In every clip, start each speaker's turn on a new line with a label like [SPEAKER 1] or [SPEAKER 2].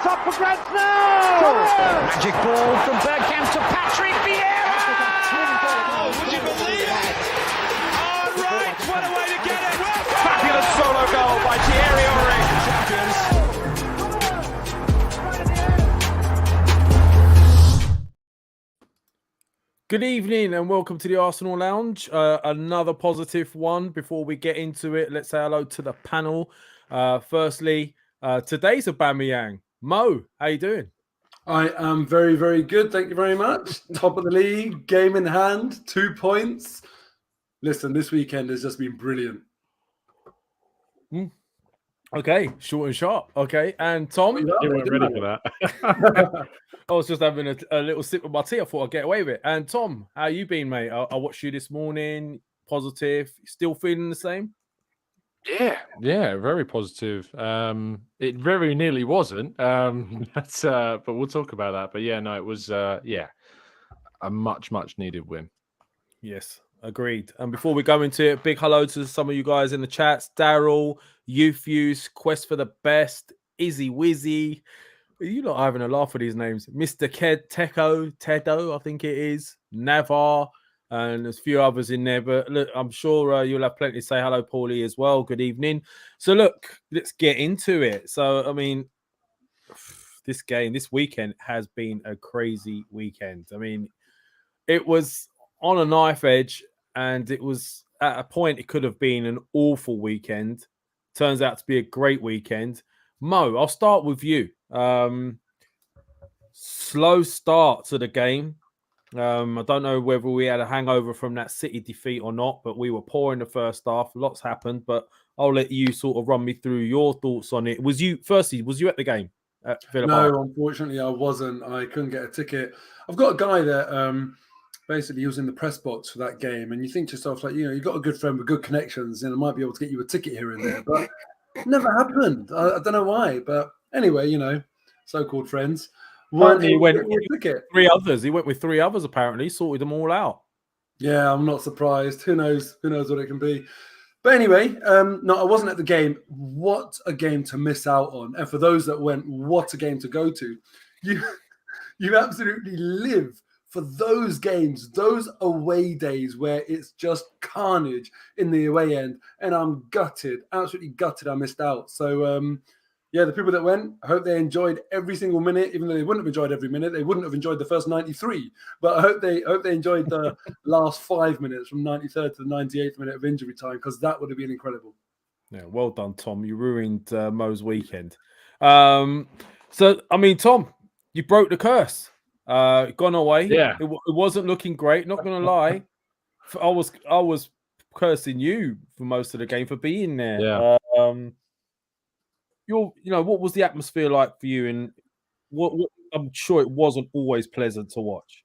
[SPEAKER 1] up for grabs now!
[SPEAKER 2] Magic ball from Bergkamp to Patrick Vieira!
[SPEAKER 3] Oh, would you believe it? Oh, right, what a way to get it! Well,
[SPEAKER 1] Fabulous solo goal by Thierry Henry.
[SPEAKER 3] champions.
[SPEAKER 4] Good evening and welcome to the Arsenal Lounge. Another positive one. Before we get into it, let's say hello to the panel. Firstly, today's Aubameyang. Mo, how you doing?
[SPEAKER 5] I am very, very good. Thank you very much. Top of the league, game in hand, 2 points. Listen, this weekend has just been brilliant.
[SPEAKER 4] Okay, short and sharp. Okay, and Tom?
[SPEAKER 5] You
[SPEAKER 6] weren't ready for that.
[SPEAKER 4] I was just having a little sip of my tea. I thought I'd get away with it. And Tom, how you been, mate? I watched you this morning. Positive. Still feeling the same?
[SPEAKER 6] Yeah, very positive. It very nearly wasn't, but we'll talk about that. But yeah, no, it was a much needed win.
[SPEAKER 4] Yes, agreed. And before we go into it, big hello to some of you guys in the chats. Daryl, Youth, Quest for the Best, Izzy Wizzy. You lot are having a laugh at these names. Mr. Tedo, I think it is. Navar. And there's a few others in there, but look, I'm sure you'll have plenty to say. Hello, Paulie, as well. Good evening. So look, let's get into it. So, I mean, this weekend has been a crazy weekend. I mean, it was on a knife edge, and it was at a point it could have been an awful weekend. Turns out to be a great weekend. Mo, I'll start with you. Slow start to the game. I don't know whether we had a hangover from that City defeat or not, but we were poor in the first half. Lots happened, but I'll let you sort of run me through your thoughts on it. Was you at the game at Villa Park?
[SPEAKER 5] No, unfortunately, I wasn't. I couldn't get a ticket. I've got a guy that basically he was in the press box for that game, and you think to yourself, like, you've got a good friend with good connections, and I might be able to get you a ticket here and there, but it never happened. I don't know why, but anyway, so-called friends.
[SPEAKER 4] He went with three others. He went with three others, apparently. Sorted them all out.
[SPEAKER 5] Yeah, I'm not surprised. Who knows? Who knows what it can be? But anyway, no, I wasn't at the game. What a game to miss out on. And for those that went, what a game to go to. You absolutely live for those games, those away days where it's just carnage in the away end. And I'm gutted, absolutely gutted I missed out. So, yeah, the people that went, I hope they enjoyed every single minute, even though they wouldn't have enjoyed every minute. They wouldn't have enjoyed the first 93. But I hope they enjoyed the last 5 minutes from 93rd to the 98th minute of injury time, because that would have been incredible.
[SPEAKER 4] Yeah, well done, Tom. You ruined Mo's weekend. So, I mean, Tom, you broke the curse. Gone away.
[SPEAKER 6] Yeah.
[SPEAKER 4] It wasn't looking great, not going to lie. I was cursing you for most of the game for being there.
[SPEAKER 6] Yeah.
[SPEAKER 4] What was the atmosphere like for you? And what I'm sure it wasn't always pleasant to watch.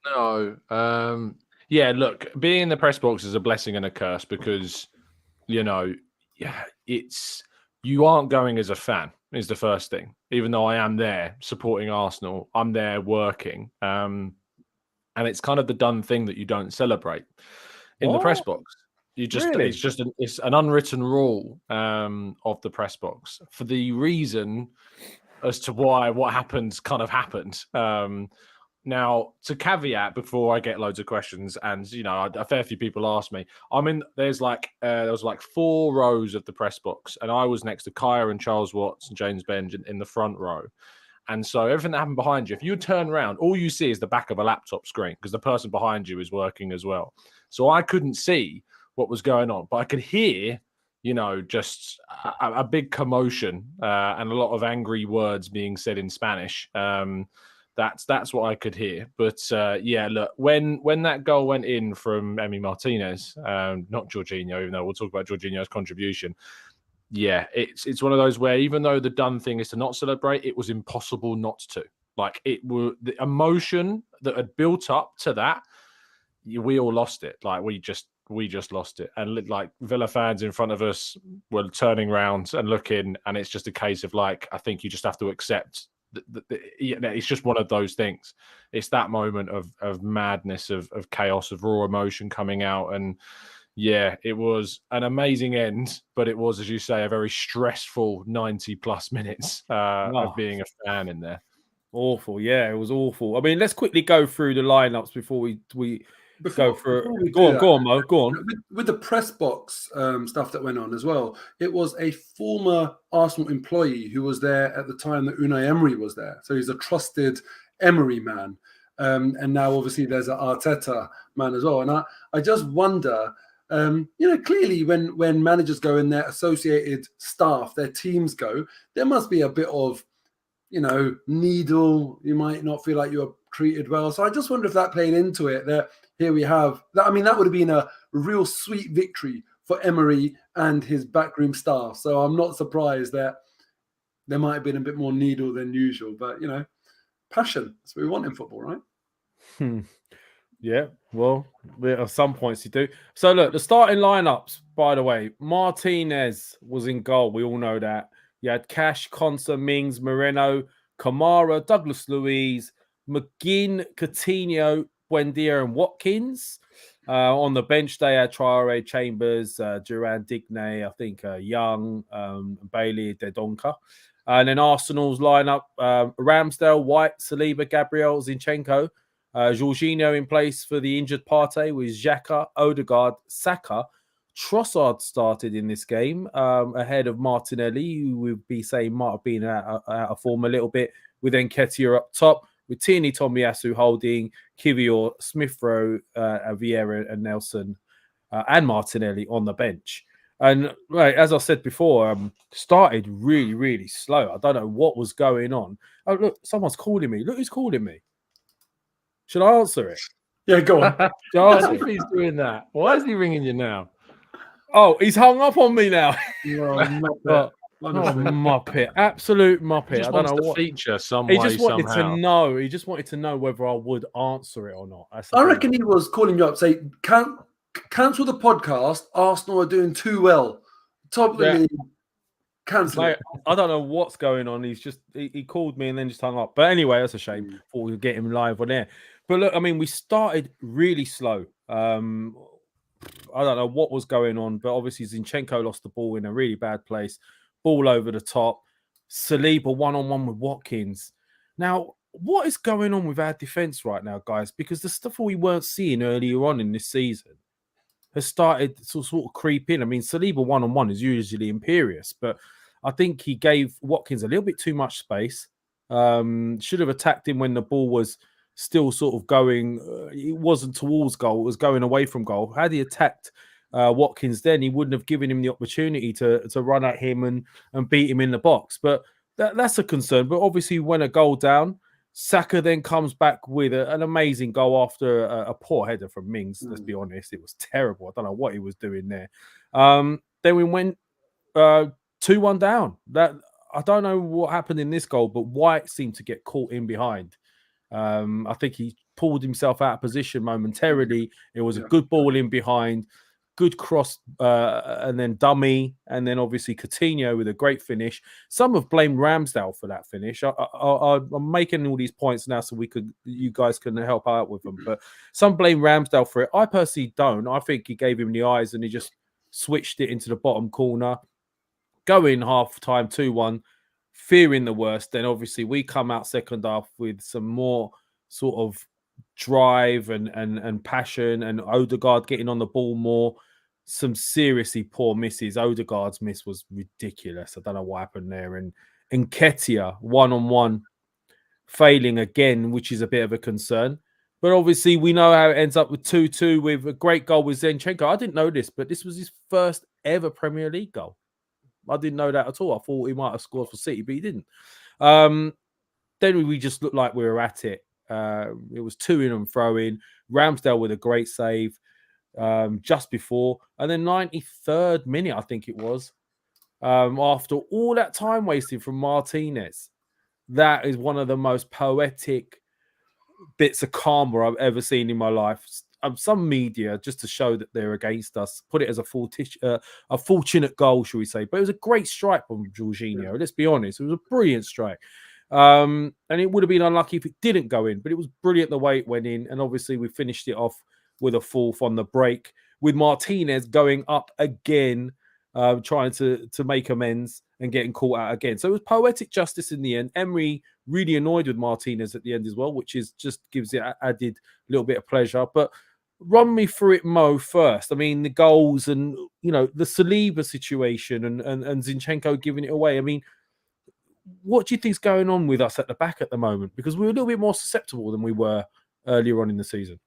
[SPEAKER 6] No. Yeah, look, being in the press box is a blessing and a curse because, you aren't going as a fan is the first thing. Even though I am there supporting Arsenal, I'm there working. And it's kind of the done thing that you don't celebrate in the press box.
[SPEAKER 4] Really?
[SPEAKER 6] It's an unwritten rule of the press box for the reason as to why what happened kind of happened. Now, to caveat before I get loads of questions, and a fair few people ask me, there was like 4 rows of the press box, and I was next to Kaya and Charles Watts and James Benge in the front row. And so everything that happened behind you, if you turn around, all you see is the back of a laptop screen because the person behind you is working as well. So I couldn't see what was going on, but I could hear, just a big commotion and a lot of angry words being said in Spanish. That's what I could hear. But yeah, look, when that goal went in from Emi Martinez, not Jorginho, even though we'll talk about Jorginho's contribution. Yeah, it's one of those where even though the done thing is to not celebrate, it was impossible not to. Like the emotion that had built up to that, we all lost it. Like we just lost it. And like Villa fans in front of us were turning around and looking, and it's just a case of like, I think you just have to accept it's just one of those things. It's that moment of madness, of chaos, of raw emotion coming out. And Yeah, it was an amazing end, but it was, as you say, a very stressful 90+ minutes of being a fan in there.
[SPEAKER 4] Awful, yeah, it was awful. I mean, let's quickly go through the lineups before we go through. Go on, Mo. Go on.
[SPEAKER 5] With the press box stuff that went on as well, it was a former Arsenal employee who was there at the time that Unai Emery was there. So he's a trusted Emery man. And now, obviously, there's an Arteta man as well. And I just wonder, clearly when managers go in, their associated staff, their teams go, there must be a bit of, needle. You might not feel like you were treated well. So I just wonder if that played into it. That here we have that. I mean, that would have been a real sweet victory for Emery and his backroom staff. So I'm not surprised that there might have been a bit more needle than usual. But passion. That's what we want in football, right?
[SPEAKER 4] Yeah, well, at some points you do. So look, the starting lineups, by the way, Martinez was in goal. We all know that. You had Cash, Konsa, Mings, Moreno, Kamara, Douglas Luiz, McGinn, Coutinho, Buendia, and Watkins. On the bench, they had Traore, Chambers, Duran, Digne, I think Young, Bailey, Dedonka. And then Arsenal's lineup, Ramsdale, White, Saliba, Gabriel, Zinchenko, Jorginho in place for the injured Partey with xhaka, Odegaard, Saka. Trossard started in this game ahead of Martinelli, who would be saying might have been out of form a little bit, with Nketiah up top, with Tierney, Tomiyasu holding, Kivior, Smith-Rowe, Vieira and Nelson and Martinelli on the bench. And right, as I said before, started really, really slow. I don't know what was going on. Oh, look, someone's calling me. Look who's calling me. Should I answer it?
[SPEAKER 5] Yeah, go on.
[SPEAKER 6] If he's doing that, why is he ringing you now?
[SPEAKER 4] Oh, he's hung up on me now.
[SPEAKER 5] Muppet.
[SPEAKER 4] Muppet. Absolute Muppet.
[SPEAKER 6] Just
[SPEAKER 4] I don't know
[SPEAKER 6] wants
[SPEAKER 4] what.
[SPEAKER 6] to feature some
[SPEAKER 4] He
[SPEAKER 6] way,
[SPEAKER 4] just wanted
[SPEAKER 6] somehow.
[SPEAKER 4] to know. He just wanted to know whether I would answer it or not.
[SPEAKER 5] I reckon he was calling you up, say, cancel the podcast. Arsenal are doing too well. Top of the league. Cancel it.
[SPEAKER 4] I don't know what's going on. He called me and then just hung up. But anyway, that's a shame. Thought we would get him live on air. But look, I mean, we started really slow. I don't know what was going on, but obviously Zinchenko lost the ball in a really bad place. Ball over the top. Saliba one-on-one with Watkins. Now, what is going on with our defence right now, guys? Because the stuff we weren't seeing earlier on in this season has started to sort of creep in. I mean, Saliba one-on-one is usually imperious, but I think he gave Watkins a little bit too much space. Should have attacked him when the ball was still sort of going. It wasn't towards goal. It was going away from goal. Had he attacked Watkins then, he wouldn't have given him the opportunity to run at him and beat him in the box. But that's a concern. But obviously, when a goal down, Saka then comes back with an amazing goal after a poor header from Mings. Let's be honest, it was terrible. I don't know what he was doing there. Then we went 2-1 down. That I don't know what happened in this goal, but White seemed to get caught in behind. I think he pulled himself out of position momentarily. It was a good ball in behind, good cross, and then dummy, and then obviously Coutinho with a great finish. Some have blamed Ramsdale for that finish. I'm making all these points now so you guys can help out with them. But some blame Ramsdale for it. I personally don't. I think he gave him the eyes and he just switched it into the bottom corner. Go in half time 2-1. Fearing the worst, then obviously we come out second half with some more sort of drive and passion, and Odegaard getting on the ball more. Some seriously poor misses. Odegaard's miss was ridiculous. I don't know what happened there. And Nketiah one-on-one failing again, which is a bit of a concern. But obviously we know how it ends up with 2-2 with a great goal with Zinchenko. I didn't know this, but this was his first ever Premier League goal. I didn't know that at all. I thought he might have scored for City, but he didn't. Then we just looked like we were at it. It was 2 in and throw in. Ramsdale with a great save just before. And then 93rd minute, I think it was, after all that time wasted from Martinez. That is one of the most poetic bits of karma I've ever seen in my life. Some media, just to show that they're against us, put it as a fortunate goal, shall we say. But it was a great strike from Jorginho. Let's be honest. It was a brilliant strike. And it would have been unlucky if it didn't go in. But it was brilliant the way it went in. And obviously we finished it off with a fourth on the break with Martinez going up again, trying to make amends and getting caught out again. So it was poetic justice in the end. Emery really annoyed with Martinez at the end as well, which is just gives it added little bit of pleasure. But run me through it, Mo, first. I mean, the goals and, you know, the Saliba situation and Zinchenko giving it away. I mean, what do you think's going on with us at the back at the moment? Because we're a little bit more susceptible than we were earlier on in the season.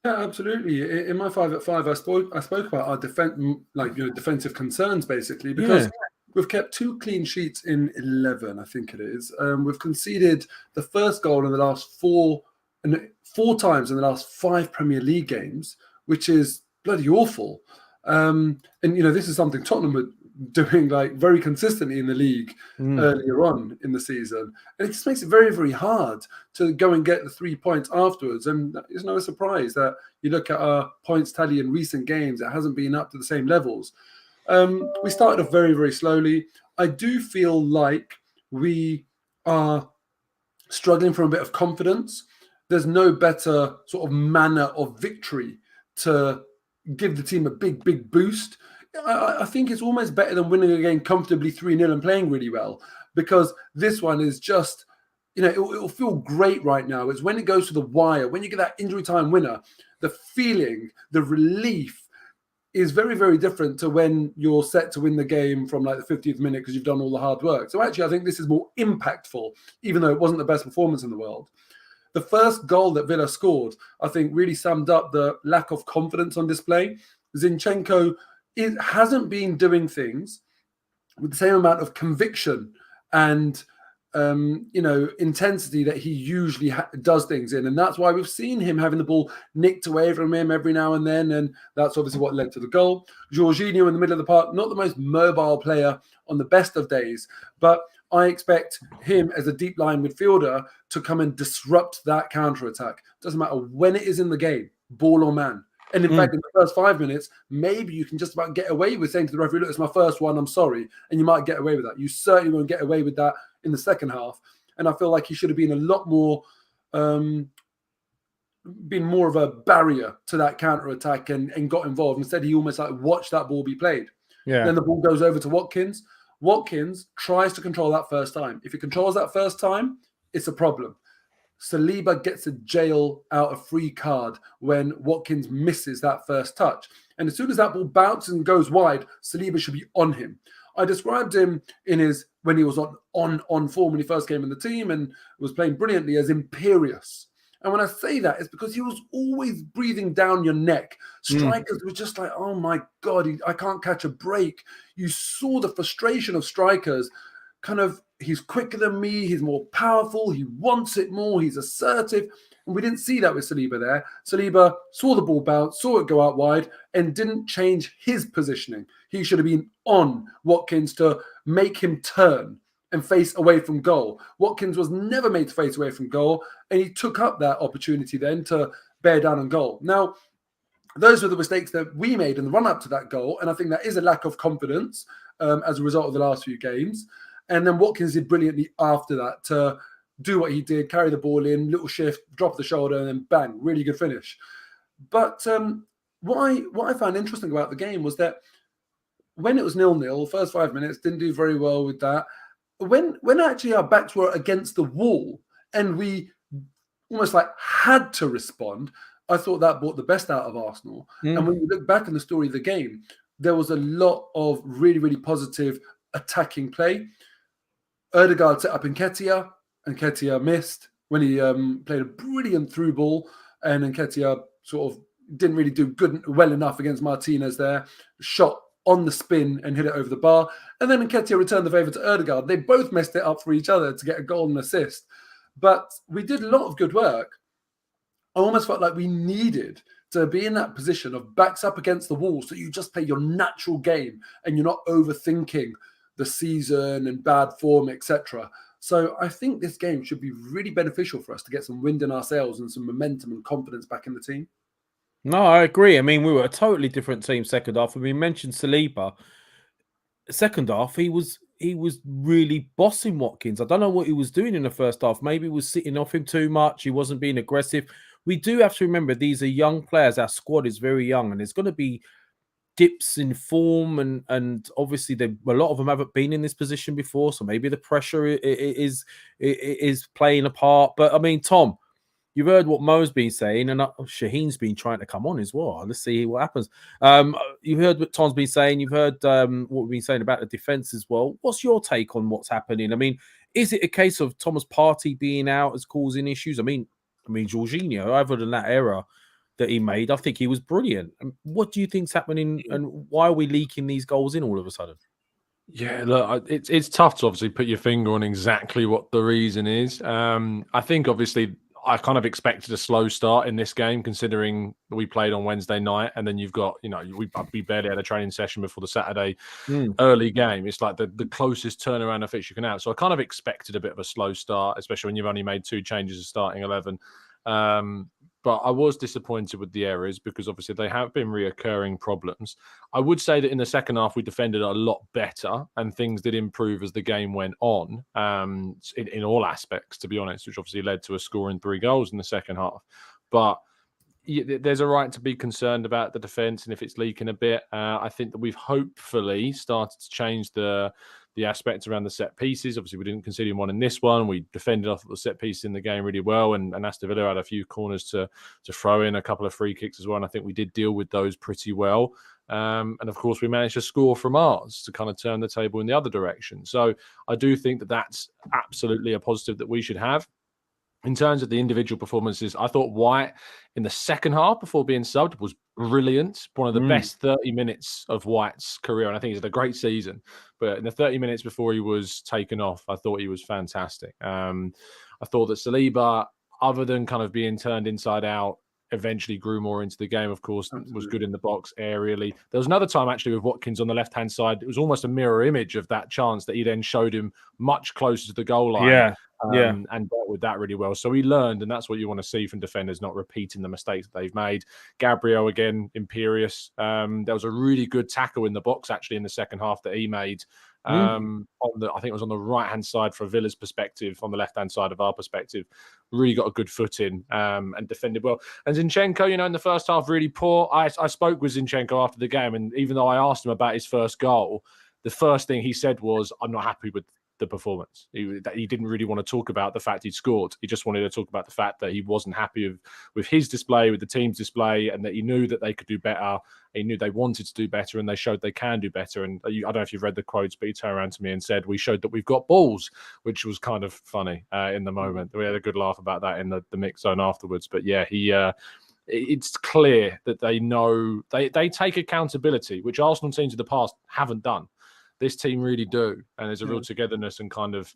[SPEAKER 5] Yeah, absolutely. In my 5 at 5, I spoke about our defensive concerns, basically, because we've kept 2 clean sheets in 11, I think it is. We've conceded the first goal in the last 4 times in the last 5 Premier League games, which is bloody awful. And, you know, this is something Tottenham were doing like very consistently in the league earlier on in the season. And it just makes it very, very hard to go and get the 3 points afterwards. And it's no surprise that you look at our points tally in recent games, it hasn't been up to the same levels. We started off very, very slowly. I do feel like we are struggling for a bit of confidence. There's no better sort of manner of victory to give the team a big, big boost. I think it's almost better than winning a game comfortably 3-0 and playing really well, because this one is just, you know, it'll feel great right now. It's when it goes to the wire, when you get that injury time winner, the feeling, the relief is very, very different to when you're set to win the game from like the 50th minute because you've done all the hard work. So actually, I think this is more impactful, even though it wasn't the best performance in the world. The first goal that Villa scored, I think, really summed up the lack of confidence on display. Zinchenko hasn't been doing things with the same amount of conviction and intensity that he usually does things in. And that's why we've seen him having the ball nicked away from him every now and then. And that's obviously what led to the goal. Jorginho in the middle of the park, not the most mobile player on the best of days, but I expect him as a deep line midfielder to come and disrupt that counter-attack. Doesn't matter when it is in the game, ball or man. And in fact, in the first 5 minutes, maybe you can just about get away with saying to the referee, look, it's my first one, I'm sorry. And you might get away with that. You certainly won't get away with that in the second half. And I feel like he should have been a lot more, been more of a barrier to that counter-attack and got involved. Instead, he almost like watched that ball be played. Yeah. Then the ball goes over to Watkins. Watkins tries to control that first time. If he controls that first time, it's a problem. Saliba gets a jail out a free card when Watkins misses that first touch. And as soon as that ball bounces and goes wide, Saliba should be on him. I described him when he was on form when he first came in the team and was playing brilliantly as imperious. And when I say that, it's because he was always breathing down your neck. Strikers were just like, oh my God, I can't catch a break. You saw the frustration of strikers. Kind of, he's quicker than me, he's more powerful, he wants it more, he's assertive. And we didn't see that with Saliba there. Saliba saw the ball bounce, saw it go out wide, and didn't change his positioning. He should have been on Watkins to make him turn and face away from goal. Watkins was never made to face away from goal, and he took up that opportunity then to bear down on goal. Now, those were the mistakes that we made in the run-up to that goal, and I think that is a lack of confidence as a result of the last few games. And then Watkins did brilliantly after that to do what he did, carry the ball in, little shift, drop the shoulder, and then bang, really good finish. But what I found interesting about the game was that when it was 0-0, first 5 minutes, didn't do very well with that. When actually our backs were against the wall and we almost like had to respond, I thought that brought the best out of Arsenal. And when you look back on the story of the game, there was a lot of really, really positive attacking play. Odegaard set up Nketiah, and Nketiah missed when he played a brilliant through ball, and Nketiah sort of didn't really do well enough against Martinez there. Shot on the spin and hit it over the bar. And then Nketiah returned the favour to Odegaard. They both messed it up for each other to get a goal and assist. But we did a lot of good work. I almost felt like we needed to be in that position of backs up against the wall so you just play your natural game and you're not overthinking the season and bad form, etc. So I think this game should be really beneficial for us to get some wind in our sails and some momentum and confidence back in the team.
[SPEAKER 4] No, I agree. I mean, we were a totally different team second half. We mentioned Saliba. Second half, he was really bossing Watkins. I don't know what he was doing in the first half. Maybe he was sitting off him too much. He wasn't being aggressive. We do have to remember these are young players. Our squad is very young, and there's going to be dips in form, and obviously a lot of them haven't been in this position before, so maybe the pressure is playing a part. But I mean, Tom, you've heard what Mo's been saying, and Shaheen's been trying to come on as well. Let's see what happens. You've heard what Tom's been saying. You've heard what we've been saying about the defense as well. What's your take on what's happening? I mean, is it a case of Thomas Partey being out as causing issues? I mean, jorginho, other than that error that he made, I think he was brilliant. What do you think's happening, and why are we leaking these goals in all of a sudden?
[SPEAKER 6] Yeah, look, it's tough to obviously put your finger on exactly what the reason is. I think obviously I kind of expected a slow start in this game, considering we played on Wednesday night, and then you've got, we barely had a training session before the Saturday early game. It's like the closest turnaround of fixture you can have. So I kind of expected a bit of a slow start, especially when you've only made 2 changes of starting 11. But I was disappointed with the errors, because obviously they have been reoccurring problems. I would say that in the second half, we defended a lot better, and things did improve as the game went on, in all aspects, to be honest, which obviously led to us scoring 3 goals in the second half. But there's a right to be concerned about the defence, and if it's leaking a bit, I think that we've hopefully started to change the aspects around the set pieces. Obviously, we didn't concede one in this one. We defended off the set piece in the game really well, and Aston Villa had a few corners to throw in, a couple of free kicks as well, and I think we did deal with those pretty well. And of course, we managed to score from ours to kind of turn the table in the other direction. So I do think that that's absolutely a positive that we should have. In terms of the individual performances, I thought White in the second half before being subbed was brilliant. One of the best 30 minutes of White's career, and I think he's had a great season. But in the 30 minutes before he was taken off, I thought he was fantastic. I thought that Saliba, other than kind of being turned inside out, eventually grew more into the game, of course. Absolutely. Was good in the box aerially. There was another time actually with Watkins on the left-hand side. It was almost a mirror image of that chance that he then showed him much closer to the goal line. And dealt with that really well. So he learned, and that's what you want to see from defenders, not repeating the mistakes that they've made. Gabriel, again, imperious. There was a really good tackle in the box, actually, in the second half that he made. I think it was on the right-hand side for Villa's perspective, on the left-hand side of our perspective. Really got a good foot in and defended well. And Zinchenko, in the first half, really poor. I spoke with Zinchenko after the game, and even though I asked him about his first goal, the first thing he said was, I'm not happy with the performance. He didn't really want to talk about the fact he'd scored. He just wanted to talk about the fact that he wasn't happy with his display, with the team's display, and that he knew that they could do better. He knew they wanted to do better, and they showed they can do better. And I don't know if you've read the quotes, but he turned around to me and said, we showed that we've got balls, which was kind of funny in the moment. We had a good laugh about that in the mix zone afterwards. But yeah, it's clear that they know, they take accountability, which Arsenal teams of the past haven't done. This team really do, and there's a real togetherness and kind of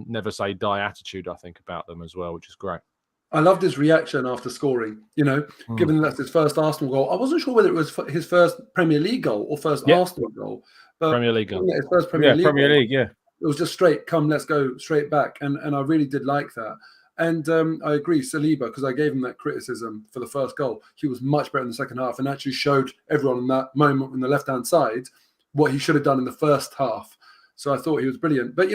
[SPEAKER 6] never say die attitude, I think, about them as well, which is great.
[SPEAKER 5] I loved his reaction after scoring, given that's his first Arsenal goal. I wasn't sure whether it was his first Premier League goal or first Arsenal goal. But
[SPEAKER 6] Premier League goal.
[SPEAKER 5] His first Premier League.
[SPEAKER 4] Yeah.
[SPEAKER 5] It was just straight, come, let's go straight back. And I really did like that. And I agree, Saliba, because I gave him that criticism for the first goal. He was much better in the second half and actually showed everyone in that moment on the left-hand side what he should have done in the first half. So I thought he was brilliant. But,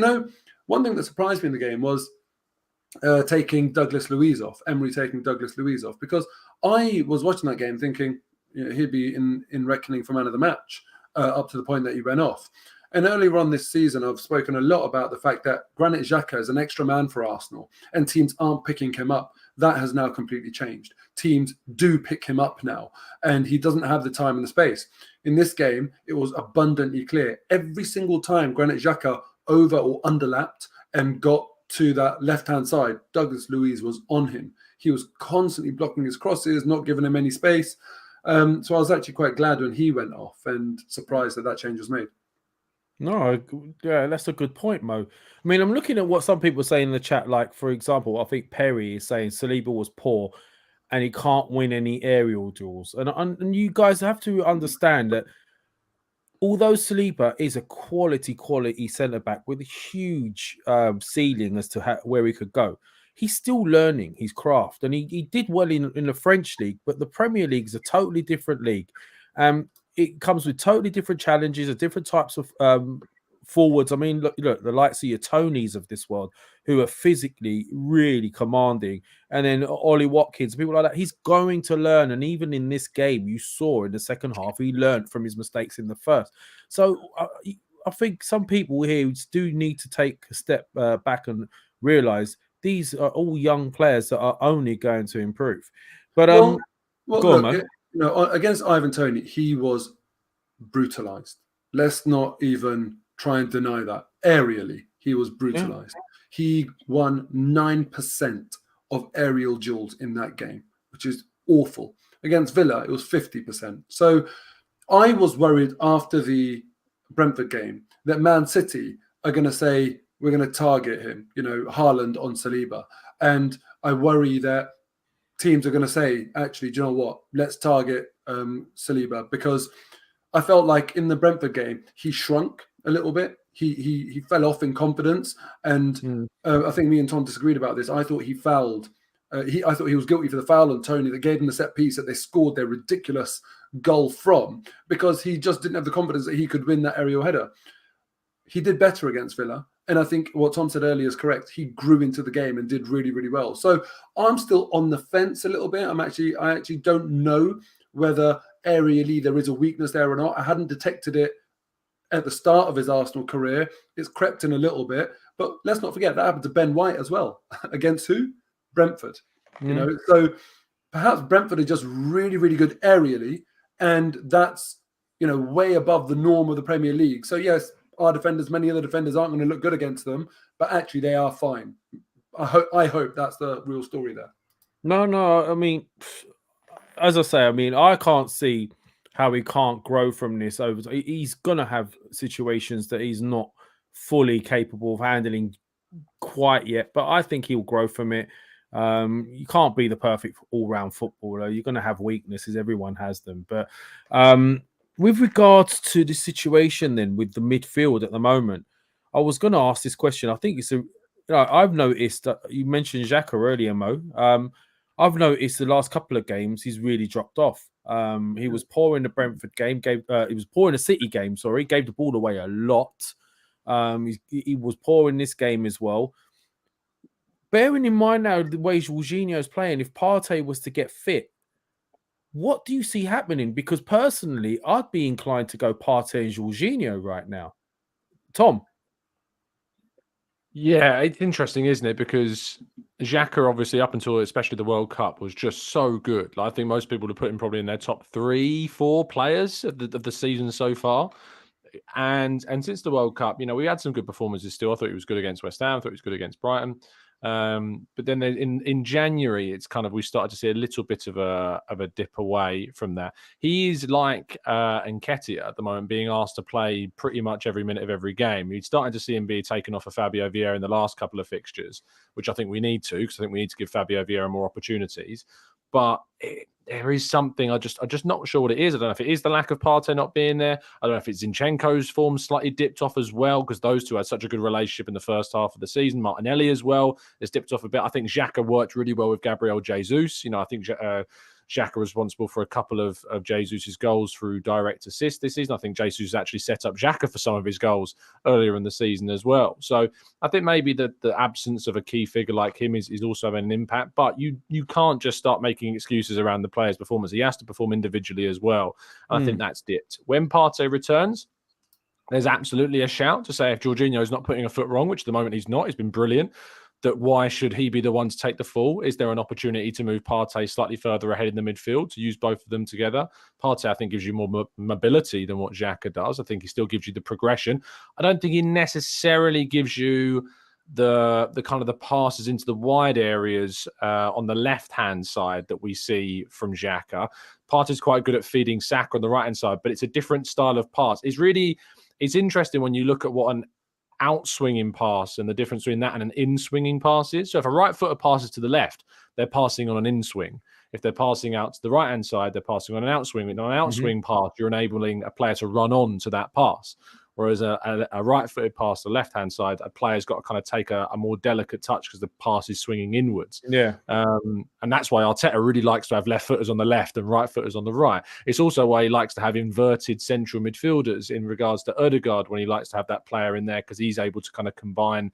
[SPEAKER 5] one thing that surprised me in the game was taking Douglas Luiz off, Emery taking Douglas Luiz off, because I was watching that game thinking he'd be in reckoning for man of the match up to the point that he went off. And earlier on this season, I've spoken a lot about the fact that Granit Xhaka is an extra man for Arsenal and teams aren't picking him up. That has now completely changed. Teams do pick him up now, and he doesn't have the time and the space. In this game, it was abundantly clear. Every single time Granit Xhaka over or underlapped and got to that left-hand side, Douglas Luiz was on him. He was constantly blocking his crosses, not giving him any space. So I was actually quite glad when he went off and surprised that change was made.
[SPEAKER 4] No, yeah, that's a good point, Mo. I mean, I'm looking at what some people say in the chat. Like, for example, I think Perry is saying Saliba was poor and he can't win any aerial duels. And you guys have to understand that although Saliba is a quality centre-back with a huge ceiling as to where he could go, he's still learning his craft. And he did well in the French league, but the Premier League is a totally different league. It comes with totally different challenges, different types of forwards. I mean, look, the likes of your Tonys of this world who are physically really commanding, and then Ollie Watkins, people like that. He's going to learn, and even in this game, you saw in the second half, he learned from his mistakes in the first. So I think some people here do need to take a step back and realize these are all young players that are only going to improve. But
[SPEAKER 5] well,
[SPEAKER 4] go on,
[SPEAKER 5] look,
[SPEAKER 4] man.
[SPEAKER 5] Against Ivan Toney, he was brutalized. Let's not even try and deny that. Aerially, he was brutalized. Yeah. He won 9% of aerial duels in that game, which is awful. Against Villa, it was 50%. So I was worried after the Brentford game that Man City are going to say, we're going to target him, Haaland on Saliba. And I worry that teams are going to say, actually, do you know what? Let's target Saliba, because I felt like in the Brentford game, he shrunk a little bit. He fell off in confidence. And I think me and Tom disagreed about this. I thought he fouled. I thought he was guilty for the foul on Toney that gave him the set piece that they scored their ridiculous goal from, because he just didn't have the confidence that he could win that aerial header. He did better against Villa. And I think what Tom said earlier is correct. He grew into the game and did really, really well. So I'm still on the fence a little bit. I actually don't know whether aerially there is a weakness there or not. I hadn't detected it at the start of his Arsenal career. It's crept in a little bit. But let's not forget that happened to Ben White as well. Against who? Brentford. So perhaps Brentford are just really, really good aerially. And that's, way above the norm of the Premier League. So yes, our defenders, many other defenders aren't going to look good against them, but actually they are fine. I hope that's the real story there.
[SPEAKER 4] No. I mean, as I say, I can't see how he can't grow from this. He's going to have situations that he's not fully capable of handling quite yet, but I think he'll grow from it. You can't be the perfect all-round footballer. You're going to have weaknesses. Everyone has them. But with regards to the situation then with the midfield at the moment, I was going to ask this question. I think it's I've noticed that you mentioned Xhaka earlier, Mo. I've noticed the last couple of games he's really dropped off. He was poor in the Brentford game. He was poor in the City game. Sorry, gave the ball away a lot. He was poor in this game as well. Bearing in mind now the way Jorginho is playing, if Partey was to get fit, what do you see happening? Because personally, I'd be inclined to go Partey and Jorginho right now. Tom?
[SPEAKER 6] Yeah, it's interesting, isn't it? Because Xhaka, obviously, up until especially the World Cup, was just so good. I think most people would put him probably in their top 3-4 players of the season so far. And since the World Cup, we had some good performances still. I thought he was good against West Ham. I thought he was good against Brighton. But then in January, it's kind of we started to see a little bit of a dip away from that. He is like Nketiah at the moment, being asked to play pretty much every minute of every game. You're starting to see him be taken off of Fabio Vieira in the last couple of fixtures, which I think we need to, because I think we need to give Fabio Vieira more opportunities. But there is something I'm just not sure what it is. I don't know if it is the lack of Partey not being there. I don't know if it's Zinchenko's form slightly dipped off as well, because those two had such a good relationship in the first half of the season. Martinelli as well has dipped off a bit. I think Xhaka worked really well with Gabriel Jesus. I think Xhaka was responsible for a couple of Jesus' goals through direct assist this season. I think Jesus actually set up Xhaka for some of his goals earlier in the season as well. So I think maybe the absence of a key figure like him is also having an impact. But you can't just start making excuses around the player's performance. He has to perform individually as well. I think that's dipped. When Partey returns, there's absolutely a shout to say if Jorginho is not putting a foot wrong, which at the moment he's not, he's been brilliant, that why should he be the one to take the fall? Is there an opportunity to move Partey slightly further ahead in the midfield to use both of them together? Partey, I think, gives you more mobility than what Xhaka does. I think he still gives you the progression. I don't think he necessarily gives you the kind of the passes into the wide areas on the left-hand side that we see from Xhaka. Partey's quite good at feeding Saka on the right-hand side, but it's a different style of pass. It's interesting when you look at what an out-swinging pass and the difference between that and an in-swinging pass is. So if a right-footer passes to the left, they're passing on an in-swing. If they're passing out to the right-hand side, they're passing on an out-swing. On an out-swing pass, you're enabling a player to run on to that pass. Whereas a right-footed pass to the left-hand side, a player's got to kind of take a more delicate touch because the pass is swinging inwards.
[SPEAKER 4] Yeah.
[SPEAKER 6] And that's why Arteta really likes to have left-footers on the left and right-footers on the right. It's also why he likes to have inverted central midfielders in regards to Odegaard, when he likes to have that player in there because he's able to kind of combine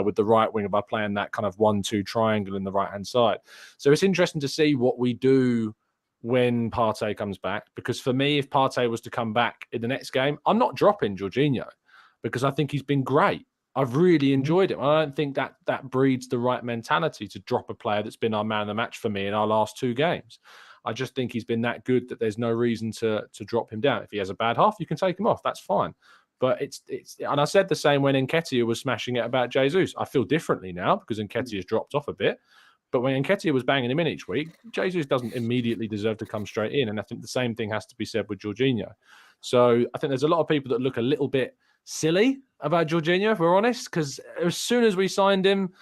[SPEAKER 6] with the right winger by playing that kind of 1-2 triangle in the right-hand side. So it's interesting to see what we do when Partey comes back, because for me, if Partey was to come back in the next game, I'm not dropping Jorginho because I think he's been great. I've really enjoyed him. I don't think that breeds the right mentality to drop a player that's been our man of the match for me in our last 2 games. I just think he's been that good that there's no reason to drop him down. If he has a bad half, you can take him off. That's fine. But it's and I said the same when Nketiah was smashing it about Jesus. I feel differently now because Nketiah's dropped off a bit. But when Nketiah was banging him in each week, Jesus doesn't immediately deserve to come straight in. And I think the same thing has to be said with Jorginho. So I think there's a lot of people that look a little bit silly about Jorginho, if we're honest, because as soon as we signed him,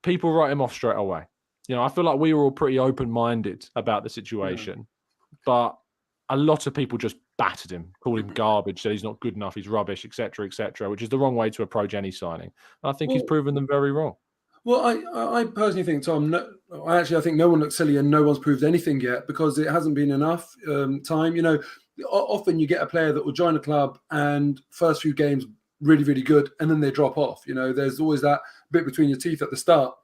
[SPEAKER 6] people write him off straight away. You know, I feel like we were all pretty open-minded about the situation. But a lot of people just battered him, called him garbage, said he's not good enough, he's rubbish, etc., which is the wrong way to approach any signing. And I think he's proven them very wrong.
[SPEAKER 5] Well, I personally think, Tom, I think no one looks silly and no one's proved anything yet because it hasn't been enough time. You know, often you get a player that will join a club and first few games really, really good, and then they drop off. You know, there's always that bit between your teeth at the start.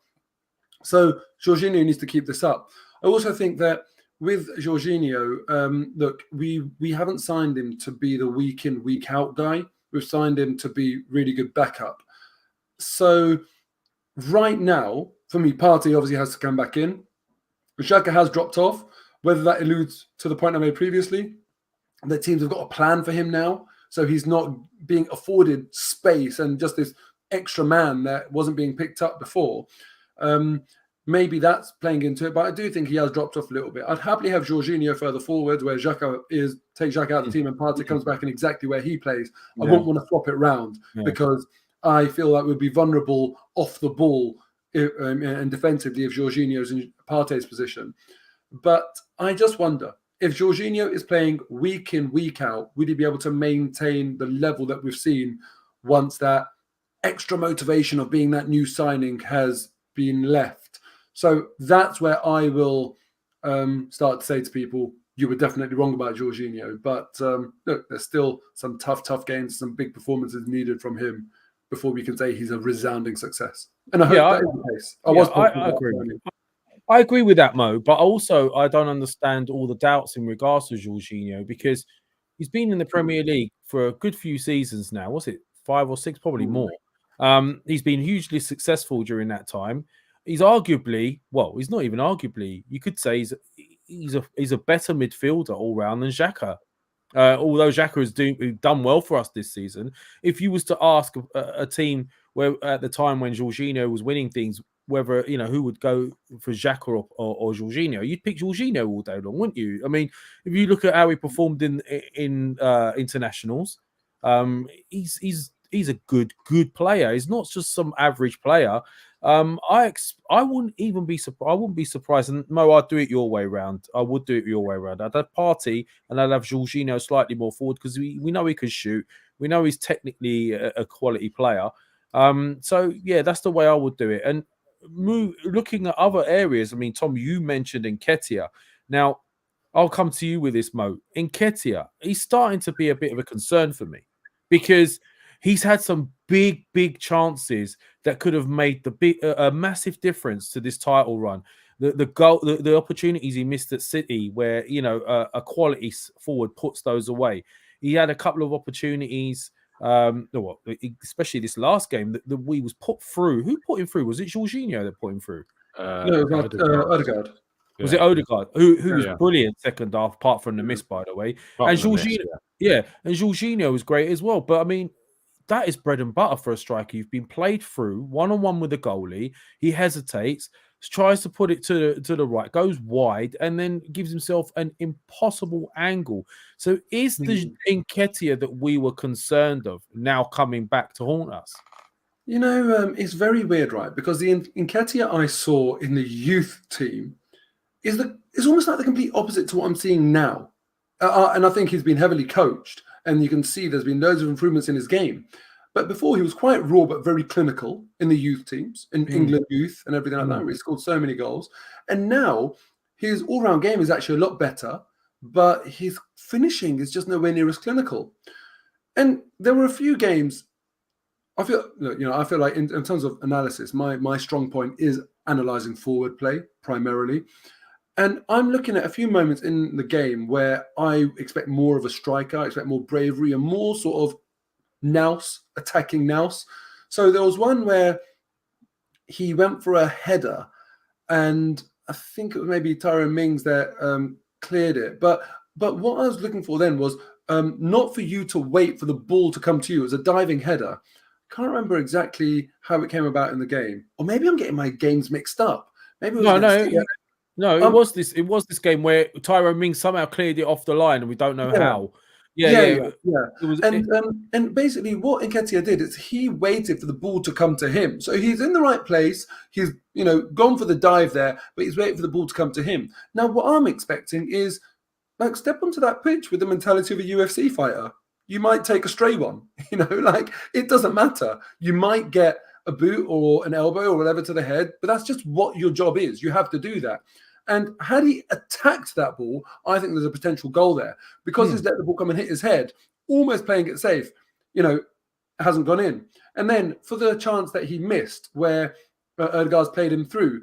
[SPEAKER 5] So Jorginho needs to keep this up. I also think that with Jorginho, look, we haven't signed him to be the week in, week out guy. We've signed him to be really good backup. So right now, for me, Partey obviously has to come back in. Xhaka has dropped off. Whether that alludes to the point I made previously, that teams have got a plan for him now. So he's not being afforded space and just this extra man that wasn't being picked up before. Maybe that's playing into it, but I do think he has dropped off a little bit. I'd happily have Jorginho further forward, where Xhaka take Xhaka out of the team and Partey comes back in exactly where he plays. I wouldn't want to swap it round because I feel like we'd be vulnerable off the ball and defensively if Jorginho's in Partey's position. But I just wonder, if Jorginho is playing week in, week out, would he be able to maintain the level that we've seen once that extra motivation of being that new signing has been left? So that's where I will start to say to people, you were definitely wrong about Jorginho. But look, there's still some tough games, some big performances needed from him before we can say he's a resounding success. And I hope that is the case.
[SPEAKER 4] I agree. I agree with that, Mo. But also, I don't understand all the doubts in regards to Jorginho because he's been in the Premier League for a good few seasons now. Was it 5 or 6? Probably more. He's been hugely successful during that time. He's arguably, well, he's not even arguably. You could say he's a better midfielder all round than Xhaka. Although Xhaka has done well for us this season. If you was to ask a team where at the time when Jorginho was winning things, whether who would go for Xhaka or Jorginho, you'd pick Jorginho all day long, wouldn't you? I mean, if you look at how he performed in internationals, he's a good player. He's not just some average player. I wouldn't even be surprised. I wouldn't be surprised. And Mo, I'd do it your way round. I would do it your way round. I'd have Partey and I'd have Jorginho slightly more forward because we know he can shoot. We know he's technically a quality player. So yeah, that's the way I would do it. And looking at other areas. I mean, Tom, you mentioned Nketiah. Now, I'll come to you with this, Mo. Nketiah, he's starting to be a bit of a concern for me because he's had some big chances that could have made a massive difference to this title run. The goal, the opportunities he missed at City, where a quality forward puts those away. He had a couple of opportunities, especially this last game that we was put through. Who put him through? Was it Jorginho that put him through?
[SPEAKER 5] No, it was Odegaard.
[SPEAKER 4] Was it Odegaard? Who was brilliant second half, apart from the miss, by the way. And Jorginho, and Jorginho was great as well. But I mean, that is bread and butter for a striker. You've been played through one-on-one with the goalie. He hesitates, tries to put it to the right, goes wide, and then gives himself an impossible angle. So is the Nketiah that we were concerned of now coming back to haunt us?
[SPEAKER 5] It's very weird, right? Because the Nketiah I saw in the youth team is almost like the complete opposite to what I'm seeing now. And I think he's been heavily coached. and you can see there's been loads of improvements in his game. But before, he was quite raw but very clinical in the youth teams, in England youth and everything like that, where he scored so many goals. And now his all-round game is actually a lot better, but his finishing is just nowhere near as clinical. And there were a few games, I feel like in terms of analysis, my strong point is analysing forward play primarily. And I'm looking at a few moments in the game where I expect more of a striker, I expect more bravery and more sort of attacking nous. So there was one where he went for a header, and I think it was maybe Tyrone Mings that cleared it. But what I was looking for then was not for you to wait for the ball to come to you. It was a diving header. I can't remember exactly how it came about in the game, or maybe I'm getting my games mixed up. Maybe it was
[SPEAKER 4] it was this. It was this game where Tyrone Mings somehow cleared it off the line, and we don't know how. Yeah. It was,
[SPEAKER 5] and basically what Nketiah did is he waited for the ball to come to him. So he's in the right place. He's gone for the dive there, but he's waiting for the ball to come to him. Now what I'm expecting is like step onto that pitch with the mentality of a UFC fighter. You might take a stray one. Like it doesn't matter. You might get a boot or an elbow or whatever to the head, but that's just what your job is. You have to do that. And had he attacked that ball, I think there's a potential goal there. Because he's let the ball come and hit his head, almost playing it safe, hasn't gone in. And then for the chance that he missed, where Odegaard's played him through,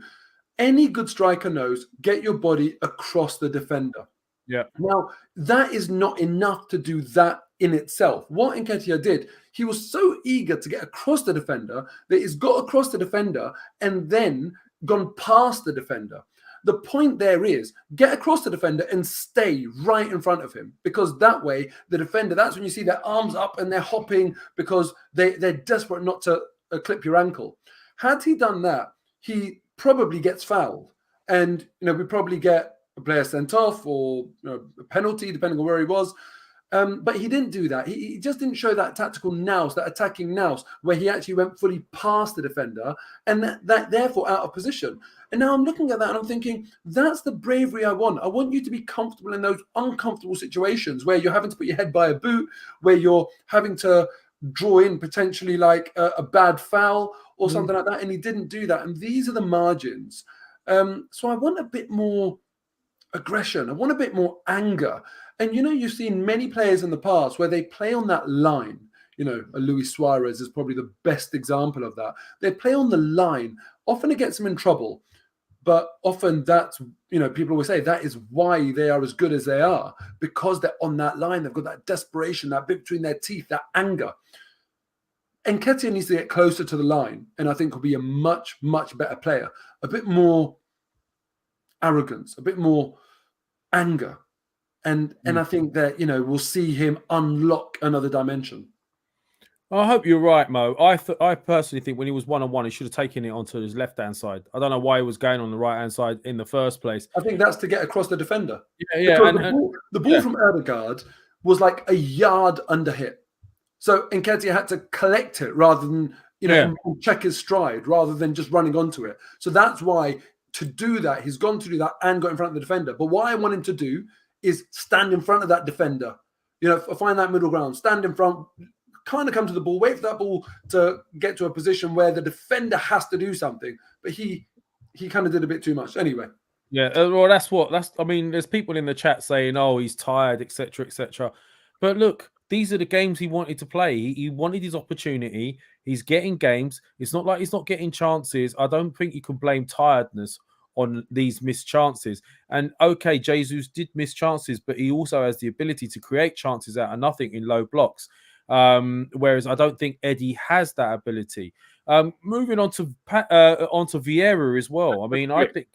[SPEAKER 5] any good striker knows, get your body across the defender.
[SPEAKER 4] Yeah.
[SPEAKER 5] Now, that is not enough to do that in itself. What Nketiah did, he was so eager to get across the defender that he's got across the defender and then gone past the defender. The point there is get across the defender and stay right in front of him, because that way the defender, that's when you see their arms up and they're hopping because they're desperate not to clip your ankle. Had he done that, he probably gets fouled, and we probably get a player sent off or a penalty depending on where he was. But he didn't do that. He just didn't show that tactical nous, that attacking nous, where he actually went fully past the defender and that therefore out of position. And now I'm looking at that and I'm thinking, that's the bravery I want. I want you to be comfortable in those uncomfortable situations where you're having to put your head by a boot, where you're having to draw in potentially like a bad foul or something like that. And he didn't do that. And these are the margins. So I want a bit more aggression. I want a bit more anger. And, you've seen many players in the past where they play on that line. A Luis Suarez is probably the best example of that. They play on the line. Often it gets them in trouble. But often that's, people always say that is why they are as good as they are, because they're on that line. They've got that desperation, that bit between their teeth, that anger. And Nketiah needs to get closer to the line. And I think will be a much, much better player. A bit more arrogance, a bit more anger. And I think that, we'll see him unlock another dimension.
[SPEAKER 4] I hope you're right, Mo. I personally think when he was one-on-one, he should have taken it onto his left-hand side. I don't know why he was going on the right-hand side in the first place.
[SPEAKER 5] I think that's to get across the defender.
[SPEAKER 4] Yeah.
[SPEAKER 5] The ball from Odegaard was like a yard under hit. So Nketiah had to collect it rather than, and check his stride rather than just running onto it. So that's why to do that, he's gone to do that and got in front of the defender. But what I want him to do is stand in front of that defender, find that middle ground, stand in front, kind of come to the ball, wait for that ball to get to a position where the defender has to do something. But he kind of did a bit too much anyway.
[SPEAKER 4] Yeah, well, there's people in the chat saying, oh, he's tired, etc., etc. But look, these are the games he wanted to play. He wanted his opportunity. He's getting games. It's not like he's not getting chances. I don't think you can blame tiredness on these missed chances. And okay, Jesus did miss chances, but he also has the ability to create chances out of nothing in low blocks. Whereas I don't think Eddie has that ability. Moving on to Vieira as well. I mean, I think.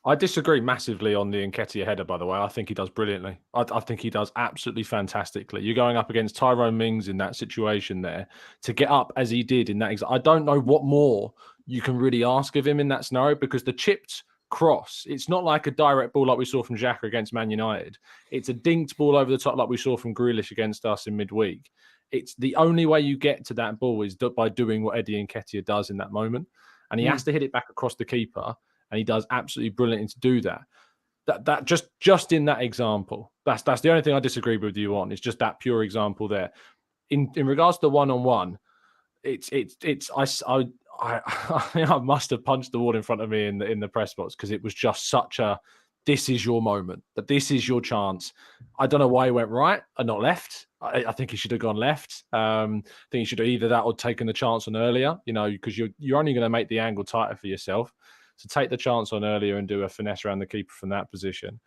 [SPEAKER 6] I disagree massively on the Nketiah header, by the way. I think he does brilliantly. I think he does absolutely fantastically. You're going up against Tyrone Mings in that situation there to get up as he did in that. I don't know what more you can really ask of him in that scenario, because the chipped cross, it's not like a direct ball like we saw from xhaka against Man United. It's a dinked ball over the top like we saw from Grealish against us in midweek. It's the only way you get to that ball is by doing what Eddie Nketiah does in that moment. And he has to hit it back across the keeper. And he does absolutely brilliantly to do that. That just in that example, that's the only thing I disagree with you on. It's just that pure example there. In regards to the one-on-one, I must have punched the wall in front of me in the press box, because it was just such a, this is your moment, that this is your chance. I don't know why he went right and not left. I think he should have gone left. I think he should have either that or taken the chance on earlier, because you're only going to make the angle tighter for yourself. So take the chance on earlier and do a finesse around the keeper from that position.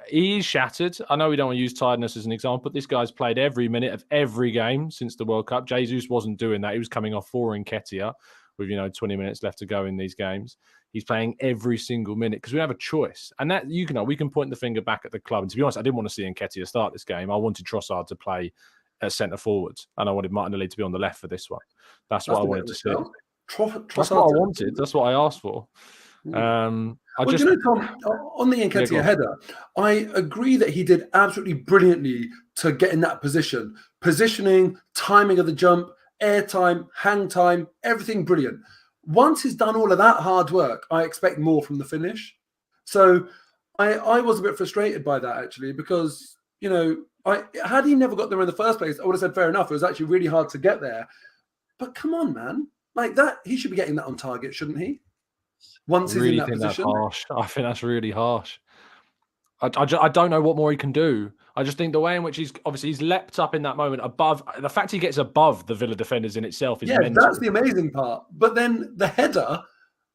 [SPEAKER 6] He is shattered. I know we don't want to use tiredness as an example, but this guy's played every minute of every game since the World Cup. Jesus wasn't doing that. He was coming off for Nketiah with 20 minutes left to go in these games. He's playing every single minute because we have a choice. And that we can point the finger back at the club. And to be honest, I didn't want to see Nketiah start this game. I wanted Trossard to play at centre forwards, and I wanted Martinelli to be on the left for this one. That's what I wanted to see. That's what I wanted. That's what I asked for.
[SPEAKER 5] Tom, on the Nketiah header, I agree that he did absolutely brilliantly to get in that position. Positioning, timing of the jump, air time, hang time, everything brilliant. Once he's done all of that hard work, I expect more from the finish. So I was a bit frustrated by that, actually, because, had he never got there in the first place, I would have said, fair enough. It was actually really hard to get there. But come on, man. Like that, he should be getting that on target, shouldn't he? Once he's in that position.
[SPEAKER 6] Harsh. I think that's really harsh. I don't know what more he can do. I just think the way in which he's leapt up in that moment above, the fact he gets above the Villa defenders in itself is mental.
[SPEAKER 5] That's the amazing part. But then the header.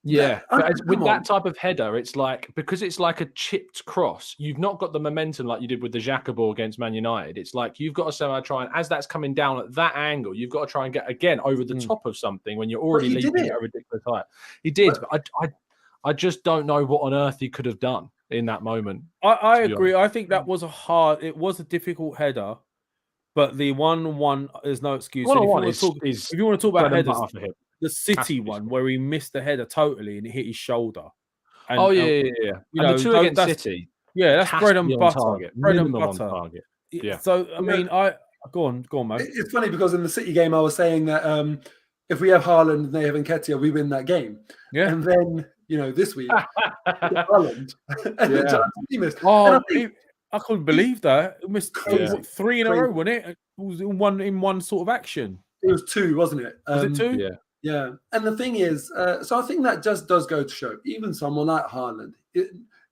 [SPEAKER 6] Yeah, with that type of header, it's like, because it's like a chipped cross, you've not got the momentum like you did with the xhaka ball against Man United. It's like you've got to somehow try and, as that's coming down at that angle, you've got to try and get again over the top of something when you're already leaping at a ridiculous height. He did, but I just don't know what on earth he could have done in that moment.
[SPEAKER 4] I agree. I think that was it was a difficult header, but the 1-1 is no excuse. If you want to talk about headers, the City one where he missed the header totally and it hit his shoulder. And,
[SPEAKER 6] and the two against City.
[SPEAKER 4] Yeah, that's bread and butter.
[SPEAKER 6] Bread and butter. Yeah.
[SPEAKER 4] So I mean, go on, mate.
[SPEAKER 5] It's funny because in the City game, I was saying that if we have Haaland and they have Nketiah, we win that game. Yeah. And then this week, Haaland and the chance he missed.
[SPEAKER 4] Oh, I couldn't believe that. He missed 3 in a row, wasn't it? It was in one sort of action.
[SPEAKER 5] It was 2, wasn't it?
[SPEAKER 4] Was it 2?
[SPEAKER 5] Yeah. Yeah, and the thing is, so I think that just does go to show, even someone like Haaland,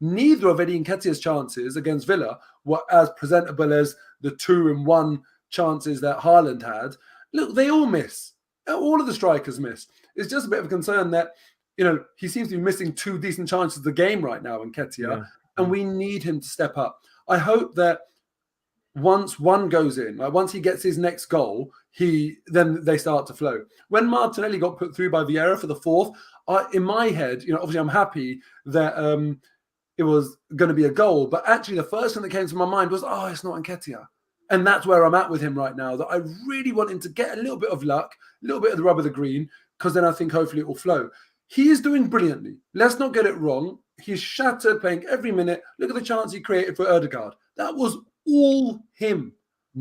[SPEAKER 5] neither of Eddie Nketiah's chances against Villa were as presentable as the 2-in-1 chances that Haaland had. Look, they all miss. All of the strikers miss. It's just a bit of a concern that, he seems to be missing 2 decent chances of the game right now, Nketiah, and we need him to step up. I hope that once one goes in, like once he gets his next goal, then they start to flow. When Martinelli got put through by Vieira for the 4th, in my head, obviously I'm happy that it was going to be a goal, but actually the first thing that came to my mind was, it's not Nketiah. And that's where I'm at with him right now, that I really want him to get a little bit of luck, a little bit of the rub of the green, because then I think hopefully it will flow. He is doing brilliantly. Let's not get it wrong. He's shattered, playing every minute. Look at the chance he created for Odegaard. That was all him.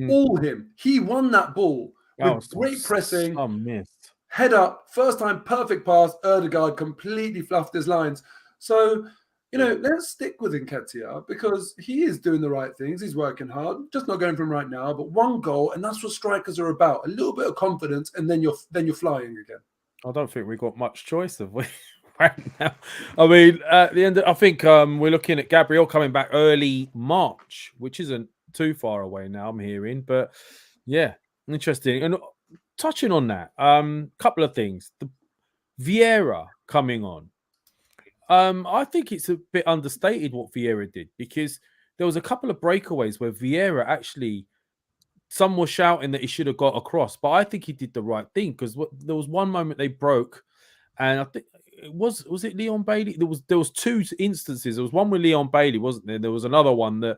[SPEAKER 5] All him. He won that ball with great pressing.
[SPEAKER 4] Missed.
[SPEAKER 5] Head up, first time, perfect pass. Odegaard completely fluffed his lines. So, let's stick with Nketiah because he is doing the right things. He's working hard. Just not going for him right now, but 1 goal, and that's what strikers are about. A little bit of confidence, and then you're flying again.
[SPEAKER 4] I don't think we've got much choice, have we? Right now, I mean, at the end, I think we're looking at Gabriel coming back early March, which isn't too far away now. I'm hearing, but yeah, interesting. And touching on that, couple of things. The Vieira coming on, I think it's a bit understated what Vieira did because there was a couple of breakaways where Vieira actually. Some were shouting that he should have got across, but I think he did the right thing because there was one moment they broke, and I think it was it Leon Bailey? There was 2 instances. There was one with Leon Bailey, wasn't there? There was another one that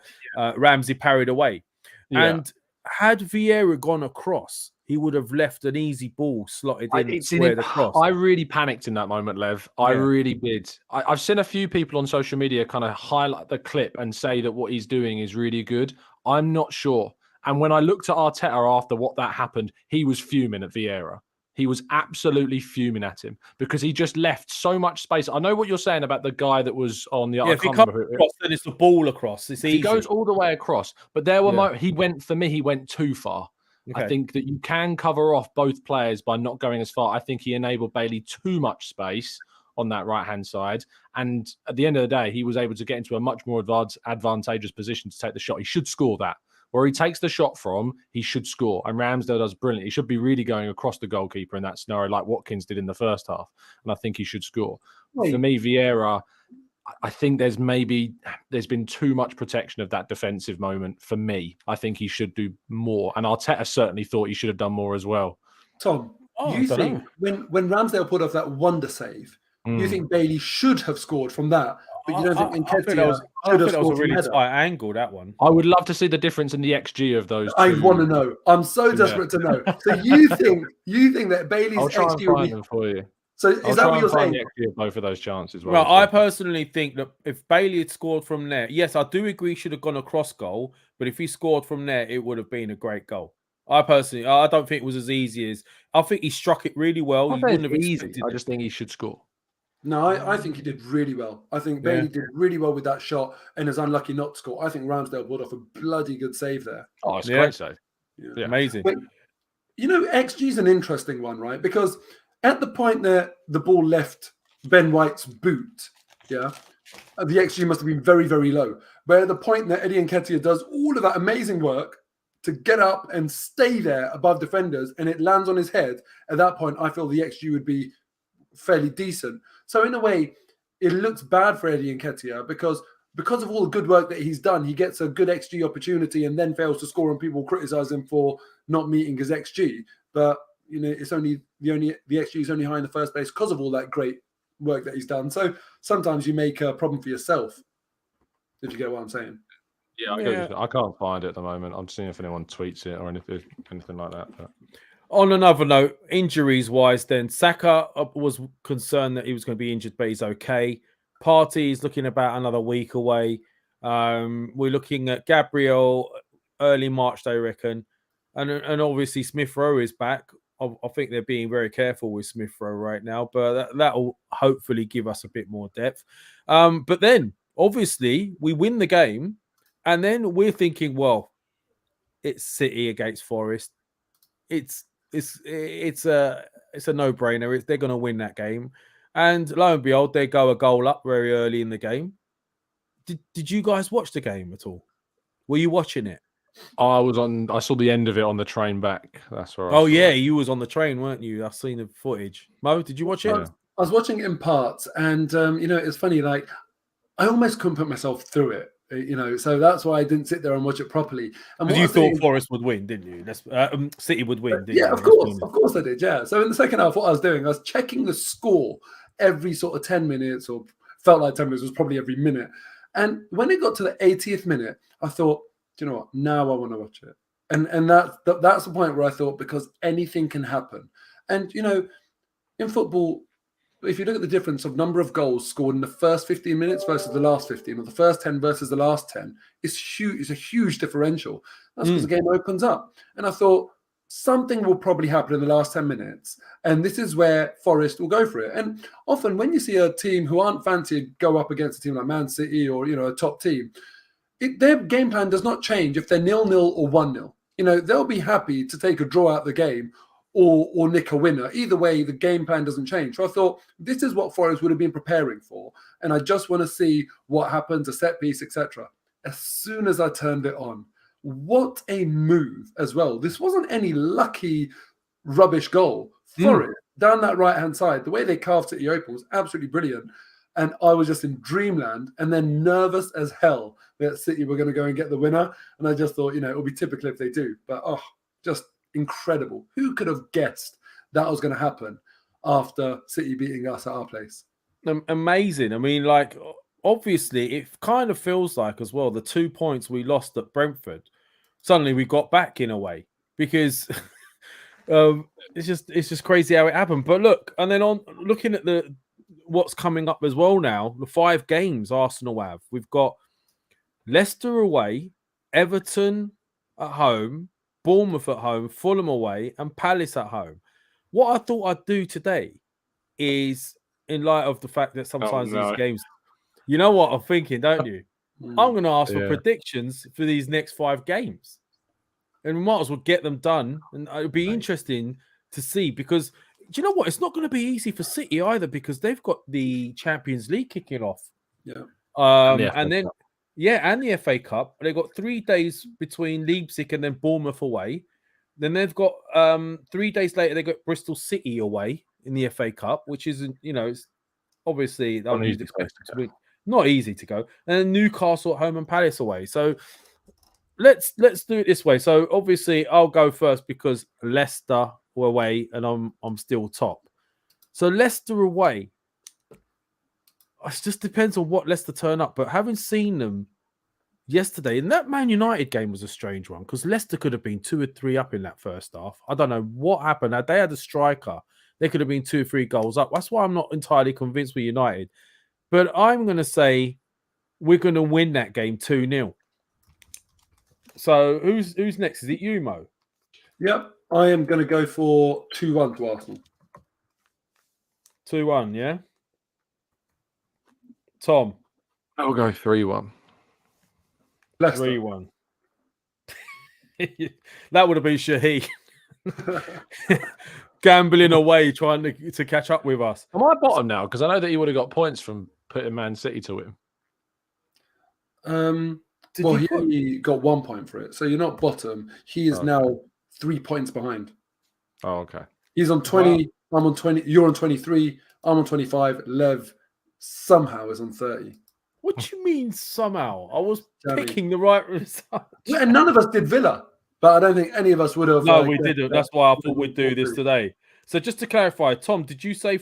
[SPEAKER 4] Ramsey parried away, and had Vieira gone across, he would have left an easy ball slotted in square the cross.
[SPEAKER 6] I really panicked in that moment, Lev. I really did. I've seen a few people on social media kind of highlight the clip and say that what he's doing is really good. I'm not sure. And when I looked at Arteta after what that happened, he was fuming at Vieira. he was absolutely fuming at him because he just left so much space. I know what you're saying about the guy that was on the.
[SPEAKER 4] Yeah, if he comes across, then it's the ball across. It's easy.
[SPEAKER 6] He goes all the way across, but there were he went too far.
[SPEAKER 4] Okay.
[SPEAKER 6] I think that you can cover off both players by not going as far. I think he enabled Bailey too much space on that right-hand side. And at the end of the day, he was able to get into a much more advantageous position to take the shot. He should score that. Where he takes the shot from, he should score. And Ramsdale does brilliant. He should be really going across the goalkeeper in that scenario like Watkins did in the first half. And I think he should score. For me, Vieira, I think there's been too much protection of that defensive moment for me. I think he should do more. And Arteta certainly thought he should have done more as well.
[SPEAKER 5] Tom, you think when Ramsdale put off that wonder save, you think Bailey should have scored from that? But you don't think Nketiah should have scored
[SPEAKER 4] a really tight angle, that one.
[SPEAKER 6] I would love to see the difference in the XG of those two.
[SPEAKER 5] I want to know. I'm so desperate to know. So you think that Bailey's
[SPEAKER 6] I'll try
[SPEAKER 5] XG
[SPEAKER 6] and find them for you.
[SPEAKER 5] So is that what you're saying?
[SPEAKER 6] The XG of both of those chances.
[SPEAKER 4] Well, I personally think that if Bailey had scored from there, yes, I do agree he should have gone a cross goal, but if he scored from there, it would have been a great goal. I don't think it was as easy as. I think he struck it really well.
[SPEAKER 6] I just think he should score.
[SPEAKER 5] No, I think he did really well. I think Bailey did really well with that shot and is unlucky not to score. I think Ramsdale pulled off a bloody good save there.
[SPEAKER 6] Oh, it's a great save.
[SPEAKER 4] Yeah. Amazing.
[SPEAKER 5] But, XG is an interesting one, right? Because at the point that the ball left Ben White's boot, the XG must have been very, very low. But at the point that Eddie Nketiah does all of that amazing work to get up and stay there above defenders and it lands on his head, at that point, I feel the XG would be fairly decent. So in a way, it looks bad for Eddie Nketiah because of all the good work that he's done, he gets a good XG opportunity and then fails to score, and people criticize him for not meeting his XG. But it's only the XG is only high in the first place because of all that great work that he's done. So sometimes you make a problem for yourself, if you get what I'm saying.
[SPEAKER 6] Yeah, I can't find it at the moment. I'm seeing if anyone tweets it or anything like that. But.
[SPEAKER 4] On another note, injuries-wise, then Saka was concerned that he was going to be injured, but he's okay. Partey is looking about another week away. We're looking at Gabriel early March, they reckon, and obviously Smith Rowe is back. I think they're being very careful with Smith Rowe right now, but that will hopefully give us a bit more depth. But then, obviously, we win the game, and then we're thinking, well, it's City against Forest. It's a no-brainer. They're going to win that game. And lo and behold, they go a goal up very early in the game. Did you guys watch the game at all? Were you watching it?
[SPEAKER 6] I saw the end of it on the train back. That's where
[SPEAKER 4] you was on the train, weren't you? I've seen the footage. Mo, did you watch it?
[SPEAKER 5] I was watching it in parts, and it's funny, like I almost couldn't put myself through it. So that's why I didn't sit there and watch it properly.
[SPEAKER 4] Because you thought Forest would win, didn't you? City would win, didn't you?
[SPEAKER 5] Of course I did. Yeah. So in the second half, what I was doing, I was checking the score every sort of 10 minutes, or felt like 10 minutes was probably every minute. And when it got to the 80th minute, I thought, do you know what? Now I want to watch it. And that's the point where I thought, because anything can happen. And in football, if you look at the difference of number of goals scored in the first 15 minutes versus the last 15, or the first 10 versus the last 10, it's huge. It's a huge differential. That's because the game opens up. And I thought something will probably happen in the last 10 minutes. And this is where Forest will go for it. And often when you see a team who aren't fancied go up against a team like Man City or, a top team, their game plan does not change if they're 0-0 or 1-0. They'll be happy to take a draw out the game or nick a winner. Either way, the game plan doesn't change. So I thought, this is what Forest would have been preparing for. And I just want to see what happens, a set piece, etc. As soon as I turned it on, what a move as well. This wasn't any lucky rubbish goal. Forest, down that right-hand side, the way they carved City open was absolutely brilliant. And I was just in dreamland and then nervous as hell that City were going to go and get the winner. And I just thought, it'll be typical if they do. But, just incredible. Who could have guessed that was going to happen after City beating us at our place?
[SPEAKER 4] Amazing. I mean, obviously, it kind of feels like as well, the 2 points we lost at Brentford, suddenly we got back in a way, because it's just crazy how it happened. But look, and then on looking at what's coming up as well now, the 5 games Arsenal have. We've got Leicester away, Everton at home, Bournemouth at home, Fulham away, and Palace at home. What I thought I'd do today is, in light of the fact that sometimes these games, you know what I'm thinking, don't you? I'm going to ask for predictions for these next 5 games. And we might as well get them done. And it would be interesting to see, because do you know what? It's not going to be easy for City either, because they've got the Champions League kicking off.
[SPEAKER 5] Yeah.
[SPEAKER 4] And then, and the FA Cup. They've got 3 days between Leipzig and then Bournemouth away. Then they've got 3 days later, they've got Bristol City away in the FA Cup, which isn't, it's obviously not easy to go. And then Newcastle at home and Palace away. So let's do it this way. So obviously I'll go first because Leicester were away and I'm still top. So Leicester away. It just depends on what Leicester turn up. But having seen them yesterday, and that Man United game was a strange one because Leicester could have been 2 or 3 up in that first half. I don't know what happened. They had a striker. They could have been 2 or 3 goals up. That's why I'm not entirely convinced with United. But I'm going to say we're going to win that game 2-0. So who's next? Is it you, Mo?
[SPEAKER 5] Yep. I am going to go for 2-1 to Arsenal.
[SPEAKER 4] 2-1, yeah? Tom?
[SPEAKER 6] I'll go 3-1.
[SPEAKER 4] 3-1. That would have been Shaheen. Gambling away, trying to catch up with us.
[SPEAKER 6] Am I bottom now? Because I know that he would have got points from putting Man City to him.
[SPEAKER 5] He got 1 point for it. So you're not bottom. He is now 3 points behind.
[SPEAKER 6] Oh, okay.
[SPEAKER 5] He's on 20. Wow. I'm on 20. You're on 23. I'm on 25. Lev somehow is on 30.
[SPEAKER 4] What do you mean somehow? I was picking the right result.
[SPEAKER 5] Yeah, and none of us did Villa. But I don't think any of us would have.
[SPEAKER 4] No, we didn't. That's why I thought we'd do this today. So just to clarify, Tom, did you say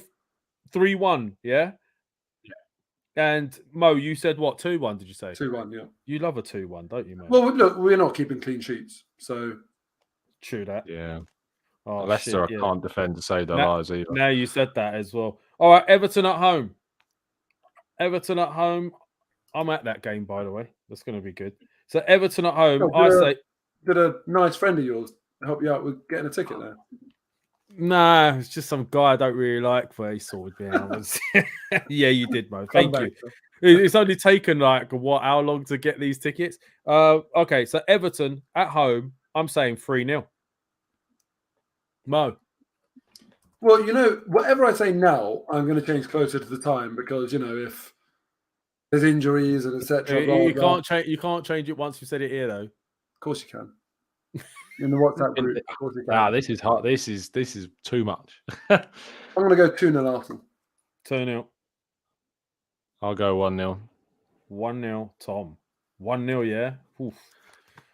[SPEAKER 4] 3-1? Yeah?
[SPEAKER 6] Yeah.
[SPEAKER 4] And Mo, you said what? 2-1, did you say?
[SPEAKER 5] 2-1, yeah.
[SPEAKER 4] You love a 2-1, don't you, Mo?
[SPEAKER 5] Well, look, we're not keeping clean sheets. So.
[SPEAKER 4] True that.
[SPEAKER 6] Yeah.
[SPEAKER 4] Oh,
[SPEAKER 6] Leicester can't defend to save their lives either.
[SPEAKER 4] Now you said that as well. All right, Everton at home. Everton at home. I'm at that game, by the way. That's going to be good. So Everton at home,
[SPEAKER 5] Did a nice friend of yours help you out with getting a ticket there?
[SPEAKER 4] Nah, it's just some guy I don't really like where he sorted me out. Yeah, you did, Mo. Thank you. It's only taken how long to get these tickets? Okay, so Everton at home, I'm saying 3-0. Mo.
[SPEAKER 5] Well, whatever I say now, I'm going to change closer to the time because, if there's injuries and etc.
[SPEAKER 4] You can't change it once you said it here, though.
[SPEAKER 5] Of course you can. In the WhatsApp group, of course you can.
[SPEAKER 6] This is hard. This is too much.
[SPEAKER 5] I'm going to go 2-0 Arsenal.
[SPEAKER 4] 2-0.
[SPEAKER 6] I'll go 1-0.
[SPEAKER 4] 1-0, Tom. 1-0, yeah? Oof.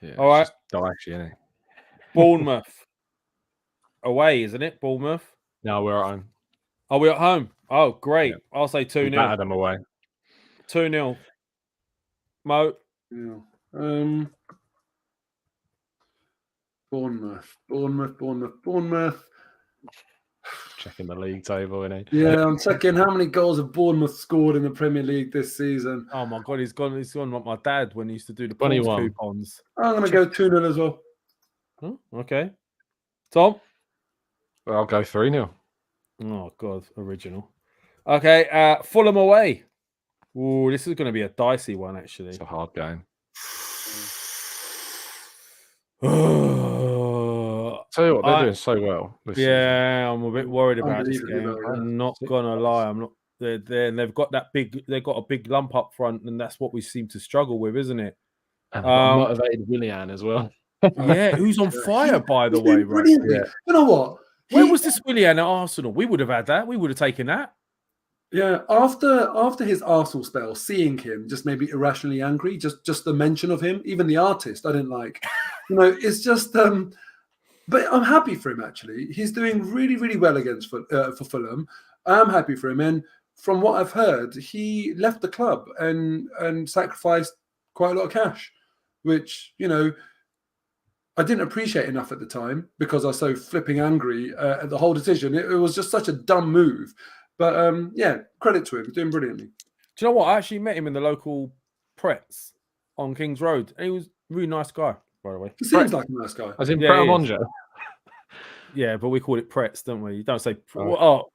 [SPEAKER 6] Yeah.
[SPEAKER 4] All right.
[SPEAKER 6] Dicey, isn't it?
[SPEAKER 4] Bournemouth. Away, isn't it? Bournemouth?
[SPEAKER 6] No, we're at home.
[SPEAKER 4] Are we at home? Oh, great. Yeah. I'll say 2-0.
[SPEAKER 6] Battered them away.
[SPEAKER 4] 2-0. Mo?
[SPEAKER 5] Yeah. Bournemouth.
[SPEAKER 6] Checking the league table, innit?
[SPEAKER 5] Yeah, I'm checking how many goals have Bournemouth scored in the Premier League this season.
[SPEAKER 4] Oh my God, he's gone like my dad when he used to do the coupons.
[SPEAKER 5] I'm going to go 2-0 as well.
[SPEAKER 4] Oh, okay. Tom?
[SPEAKER 6] Well, I'll go 3-0.
[SPEAKER 4] Oh God, original. Okay, Fulham away. Ooh, this is going to be a dicey one, actually.
[SPEAKER 6] It's a hard game. Tell you what, they're doing so well.
[SPEAKER 4] Season. I'm a bit worried about this game. I'm not gonna lie. I'm not. They're there, and they've got a big lump up front, and that's what we seem to struggle with, isn't it?
[SPEAKER 6] And motivated Willian as well.
[SPEAKER 4] Yeah, who's on fire, by the way, right?
[SPEAKER 5] Yeah. You know what?
[SPEAKER 4] Where was this Willian at Arsenal? We would have had that. We would have taken that.
[SPEAKER 5] Yeah, after his Arsenal spell, seeing him just made me irrationally angry. Just the mention of him, even the artist, I didn't like. It's just. But I'm happy for him, actually. He's doing really, really well for Fulham. I'm happy for him. And from what I've heard, he left the club and sacrificed quite a lot of cash, which, I didn't appreciate enough at the time because I was so flipping angry at the whole decision. It was just such a dumb move. But, credit to him. He's doing brilliantly.
[SPEAKER 4] Do you know what? I actually met him in the local Pretz on King's Road. And he was a really nice guy. By the way,
[SPEAKER 5] he seems like a nice guy.
[SPEAKER 6] As in Monjo.
[SPEAKER 4] Yeah, but we call it pretz, don't we? You don't say who
[SPEAKER 6] No,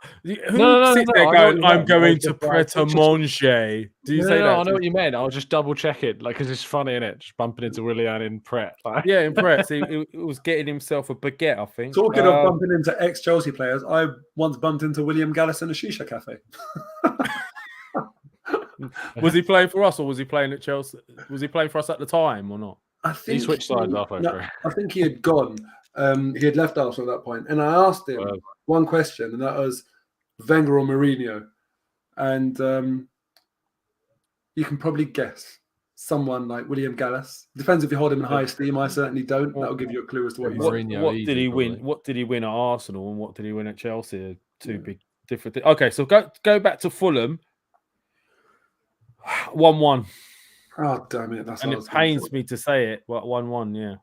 [SPEAKER 4] sits there
[SPEAKER 6] I know
[SPEAKER 4] going,
[SPEAKER 6] what you
[SPEAKER 4] "I'm
[SPEAKER 6] meant.
[SPEAKER 4] going
[SPEAKER 6] I
[SPEAKER 4] to
[SPEAKER 6] was
[SPEAKER 4] pret a
[SPEAKER 6] just-
[SPEAKER 4] manger." Do you
[SPEAKER 6] No,
[SPEAKER 4] say that?
[SPEAKER 6] I know what you meant. I was just double checking, like, because it's funny, innit? Just bumping into Willian in Pret. Like.
[SPEAKER 4] Yeah, in pretz, he was getting himself a baguette, I think.
[SPEAKER 5] Talking of bumping into ex-Chelsea players, I once bumped into William Gallas in a shisha cafe.
[SPEAKER 4] Was he playing for us or was he playing at Chelsea? Was he playing for us at the time or not?
[SPEAKER 5] I think
[SPEAKER 6] He switched sides halfway through.
[SPEAKER 5] I think he had gone. He had left Arsenal at that point, and I asked him one question, and that was Wenger or Mourinho, and you can probably guess someone like William Gallas. Depends if you hold him in high esteem. I certainly don't. That'll give you a clue as to what he's.
[SPEAKER 6] Mourinho,
[SPEAKER 4] What
[SPEAKER 6] easy,
[SPEAKER 4] did he
[SPEAKER 6] probably.
[SPEAKER 4] win? What did he win at Arsenal and what did he win at Chelsea? Two big different things. Okay, so go back to Fulham. 1-1.
[SPEAKER 5] Oh damn it! That's
[SPEAKER 4] And
[SPEAKER 5] what I
[SPEAKER 4] it
[SPEAKER 5] was gonna
[SPEAKER 4] pains
[SPEAKER 5] say.
[SPEAKER 4] me to say it, but 1-1, yeah.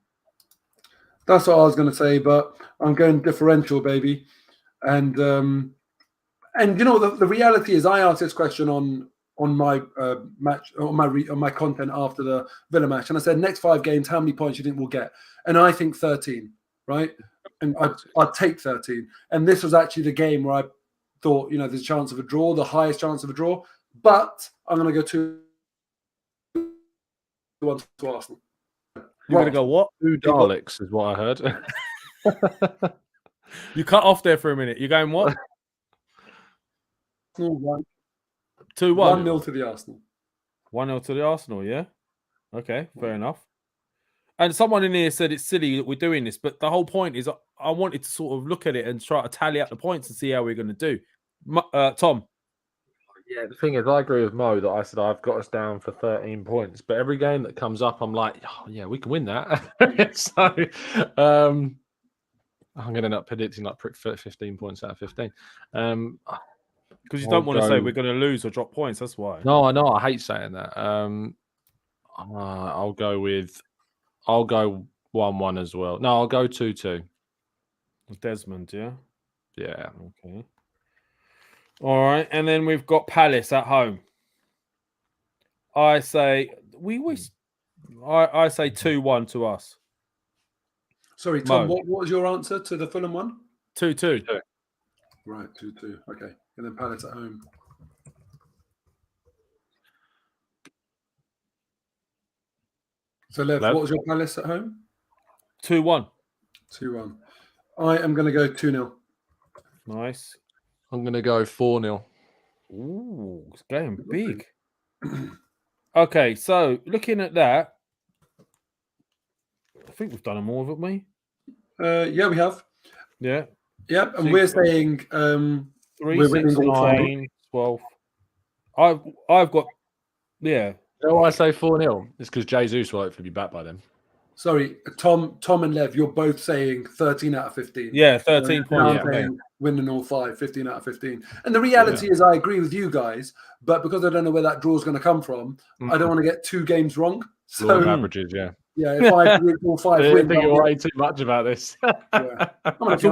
[SPEAKER 5] That's what I was going to say, but I'm going differential, baby. And you know the reality is, I asked this question on my match on my content after the Villa match, and I said next 5 games, how many points you think we'll get? And I think 13, right? And I'd take 13. And this was actually the game where I thought, you know, there's a chance of a draw, the highest chance of a draw. But I'm going to go 2-1 to Arsenal.
[SPEAKER 4] You're going to go what?
[SPEAKER 6] 2 Daleks is what I heard.
[SPEAKER 4] You cut off there for a minute. You're going what?
[SPEAKER 5] 2-1.
[SPEAKER 4] 2-1?
[SPEAKER 5] 1-0 to the Arsenal.
[SPEAKER 4] 1-0 to the Arsenal, yeah? Okay, fair enough. And someone in here said it's silly that we're doing this, but the whole point is I wanted to sort of look at it and try to tally up the points and see how we're going to do. Tom?
[SPEAKER 6] Yeah, the thing is, I agree with Mo that I said I've got us down for 13 points, but every game that comes up, I'm like, oh, yeah, we can win that. So I'm going to end up predicting like 15 points out of 15.
[SPEAKER 4] Because you don't want to say we're going to lose or drop points. That's why.
[SPEAKER 6] No, I know. I hate saying that. I'll go 1-1 as well. No, I'll go 2-2.
[SPEAKER 4] Desmond, yeah?
[SPEAKER 6] Yeah.
[SPEAKER 4] Okay. All right. And then we've got Palace at home. I say I say 2-1 to us.
[SPEAKER 5] Sorry, Tom,
[SPEAKER 4] Mo.
[SPEAKER 5] what was your answer to the Fulham one?
[SPEAKER 4] 2-2.
[SPEAKER 5] Right, 2-2. Okay. And then Palace at home. So, Lev, what was your Palace at home?
[SPEAKER 4] 2-1.
[SPEAKER 5] 2-1. I am going to go 2-0.
[SPEAKER 4] Nice.
[SPEAKER 6] I'm going to go 4-0.
[SPEAKER 4] Ooh, it's going big. Okay, so looking at that, I think we've done them all, haven't we?
[SPEAKER 5] Yeah, we have.
[SPEAKER 4] Yeah.
[SPEAKER 5] Yep, and we're saying
[SPEAKER 4] 3,
[SPEAKER 5] we're
[SPEAKER 4] 6,
[SPEAKER 5] winning all
[SPEAKER 4] 9, 12. I've got, yeah.
[SPEAKER 6] So why I say 4-0? It's because Jesus will hopefully be back by then.
[SPEAKER 5] Sorry, Tom and Lev, you're both saying 13 out of 15.
[SPEAKER 4] Yeah, 13 points.
[SPEAKER 5] I'm saying winning all 5, 15 out of 15. And the reality is I agree with you guys, but because I don't know where that draw is going to come from, I don't want to get 2 games wrong. So
[SPEAKER 6] averages, yeah.
[SPEAKER 5] Yeah, if I predict all 5
[SPEAKER 6] I
[SPEAKER 5] wins,
[SPEAKER 6] think you're way too much about this.
[SPEAKER 5] yeah.
[SPEAKER 4] So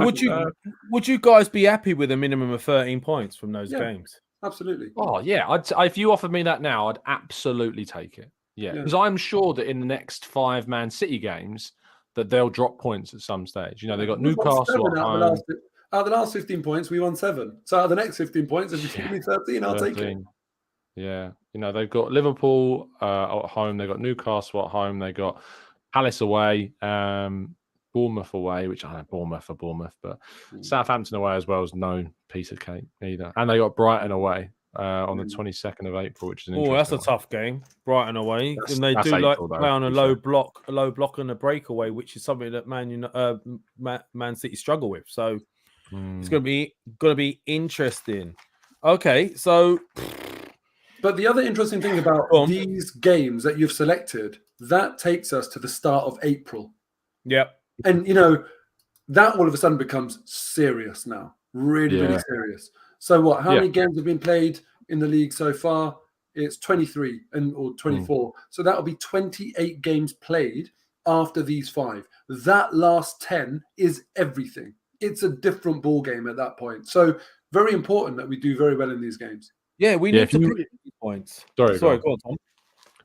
[SPEAKER 4] would you guys be happy with a minimum of 13 points from those games?
[SPEAKER 5] Absolutely.
[SPEAKER 6] Oh, yeah. If you offered me that now, I'd absolutely take it. Yeah, because I'm sure that in the next 5 Man City games that they'll drop points at some stage. You know, they've got Newcastle at home.
[SPEAKER 5] Out of the last 15 points, we won 7. So out of the next 15 points, if you give me 13, I'll take it.
[SPEAKER 6] Yeah. You know, they've got Liverpool at home. They've got Newcastle at home. They got Palace away, Bournemouth away, which I don't know, Bournemouth, but Southampton away as well is no piece of cake either. And they got Brighton away on the 22nd of April, which is an
[SPEAKER 4] that's a
[SPEAKER 6] interesting
[SPEAKER 4] tough game. Brighton away, and they do
[SPEAKER 6] April,
[SPEAKER 4] like
[SPEAKER 6] though,
[SPEAKER 4] play on a low block and a breakaway, which is something that Man City struggle with. So it's going to be interesting. Okay, so.
[SPEAKER 5] But the other interesting thing about these games that you've selected, that takes us to the start of April.
[SPEAKER 4] Yep.
[SPEAKER 5] And, you know, that all of a sudden becomes serious now. Really serious. So what? How many games have been played in the league so far? It's 23 or 24. So that'll be 28 games played after these 5. That last 10 is everything. It's a different ball game at that point. So very important that we do very well in these games.
[SPEAKER 4] Yeah, we need to pick points.
[SPEAKER 6] Sorry,
[SPEAKER 4] go on, Tom.
[SPEAKER 6] I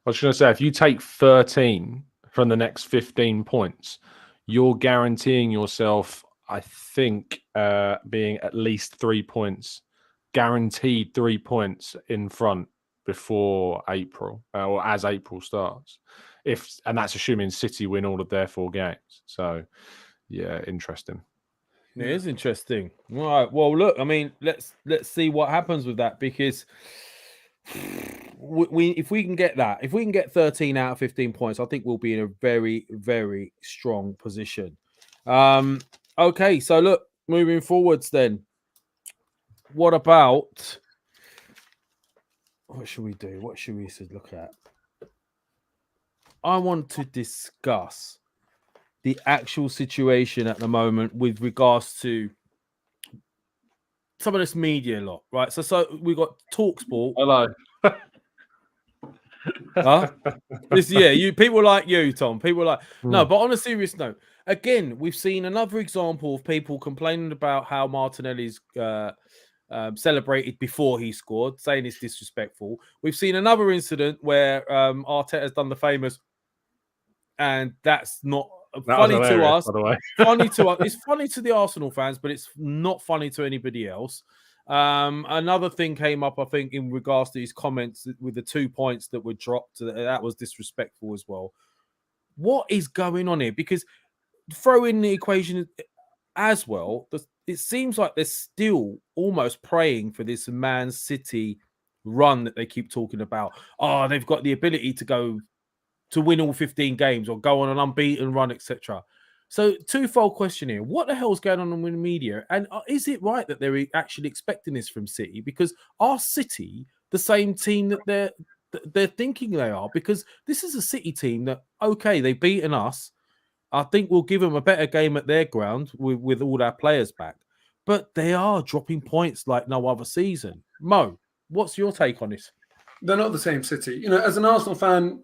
[SPEAKER 6] was going to say, if you take 13 from the next 15 points, you're guaranteeing yourself I think, being at least 3 points, guaranteed 3 points in front before April, or as April starts. And that's assuming City win all of their 4 games. So, yeah, interesting.
[SPEAKER 4] It is interesting. All right. Well, look, I mean, let's see what happens with that, because if we can get 13 out of 15 points, I think we'll be in a very, very strong position. Okay, so look, moving forwards then. What should we do? What should we look at? I want to discuss the actual situation at the moment with regards to some of this media lot, right? So we've got TalkSport.
[SPEAKER 6] Hello.
[SPEAKER 4] Huh? You people like you, Tom. People like no, but on a serious note, again, we've seen another example of people complaining about how Martinelli's celebrated before he scored, saying it's disrespectful. We've seen another incident where Arteta has done the famous, and that's not funny to us. By the way. Funny to us. It's funny to the Arsenal fans, but it's not funny to anybody else. Another thing came up, I think, in regards to his comments with the 2 points that were dropped. That was disrespectful as well. What is going on here? Because throw in the equation as well, it seems like they're still almost praying for this Man City run that they keep talking about. Oh, they've got the ability to win all 15 games or go on an unbeaten run, etc. So, twofold question here. What the hell's going on with the media? And is it right that they're actually expecting this from City? Because are City the same team that they're thinking they are? Because this is a City team that, okay, they've beaten us. I think we'll give them a better game at their ground with all our players back. But they are dropping points like no other season. Mo, what's your take on this?
[SPEAKER 5] They're not the same City. You know, as an Arsenal fan,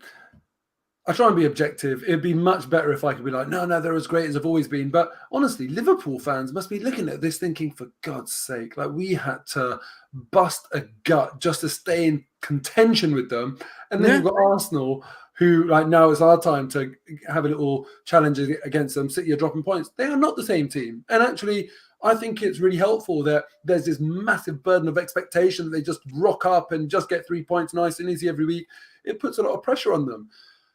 [SPEAKER 5] I try and be objective. It'd be much better if I could be like, no, they're as great as they've always been. But honestly, Liverpool fans must be looking at this thinking, for God's sake, like we had to bust a gut just to stay in contention with them. And then you've got Arsenal, who like now it's our time to have a little challenge against them. City are dropping points. They are not the same team. And actually, I think it's really helpful that there's this massive burden of expectation that they just rock up and just get 3 points nice and easy every week. It puts a lot of pressure on them.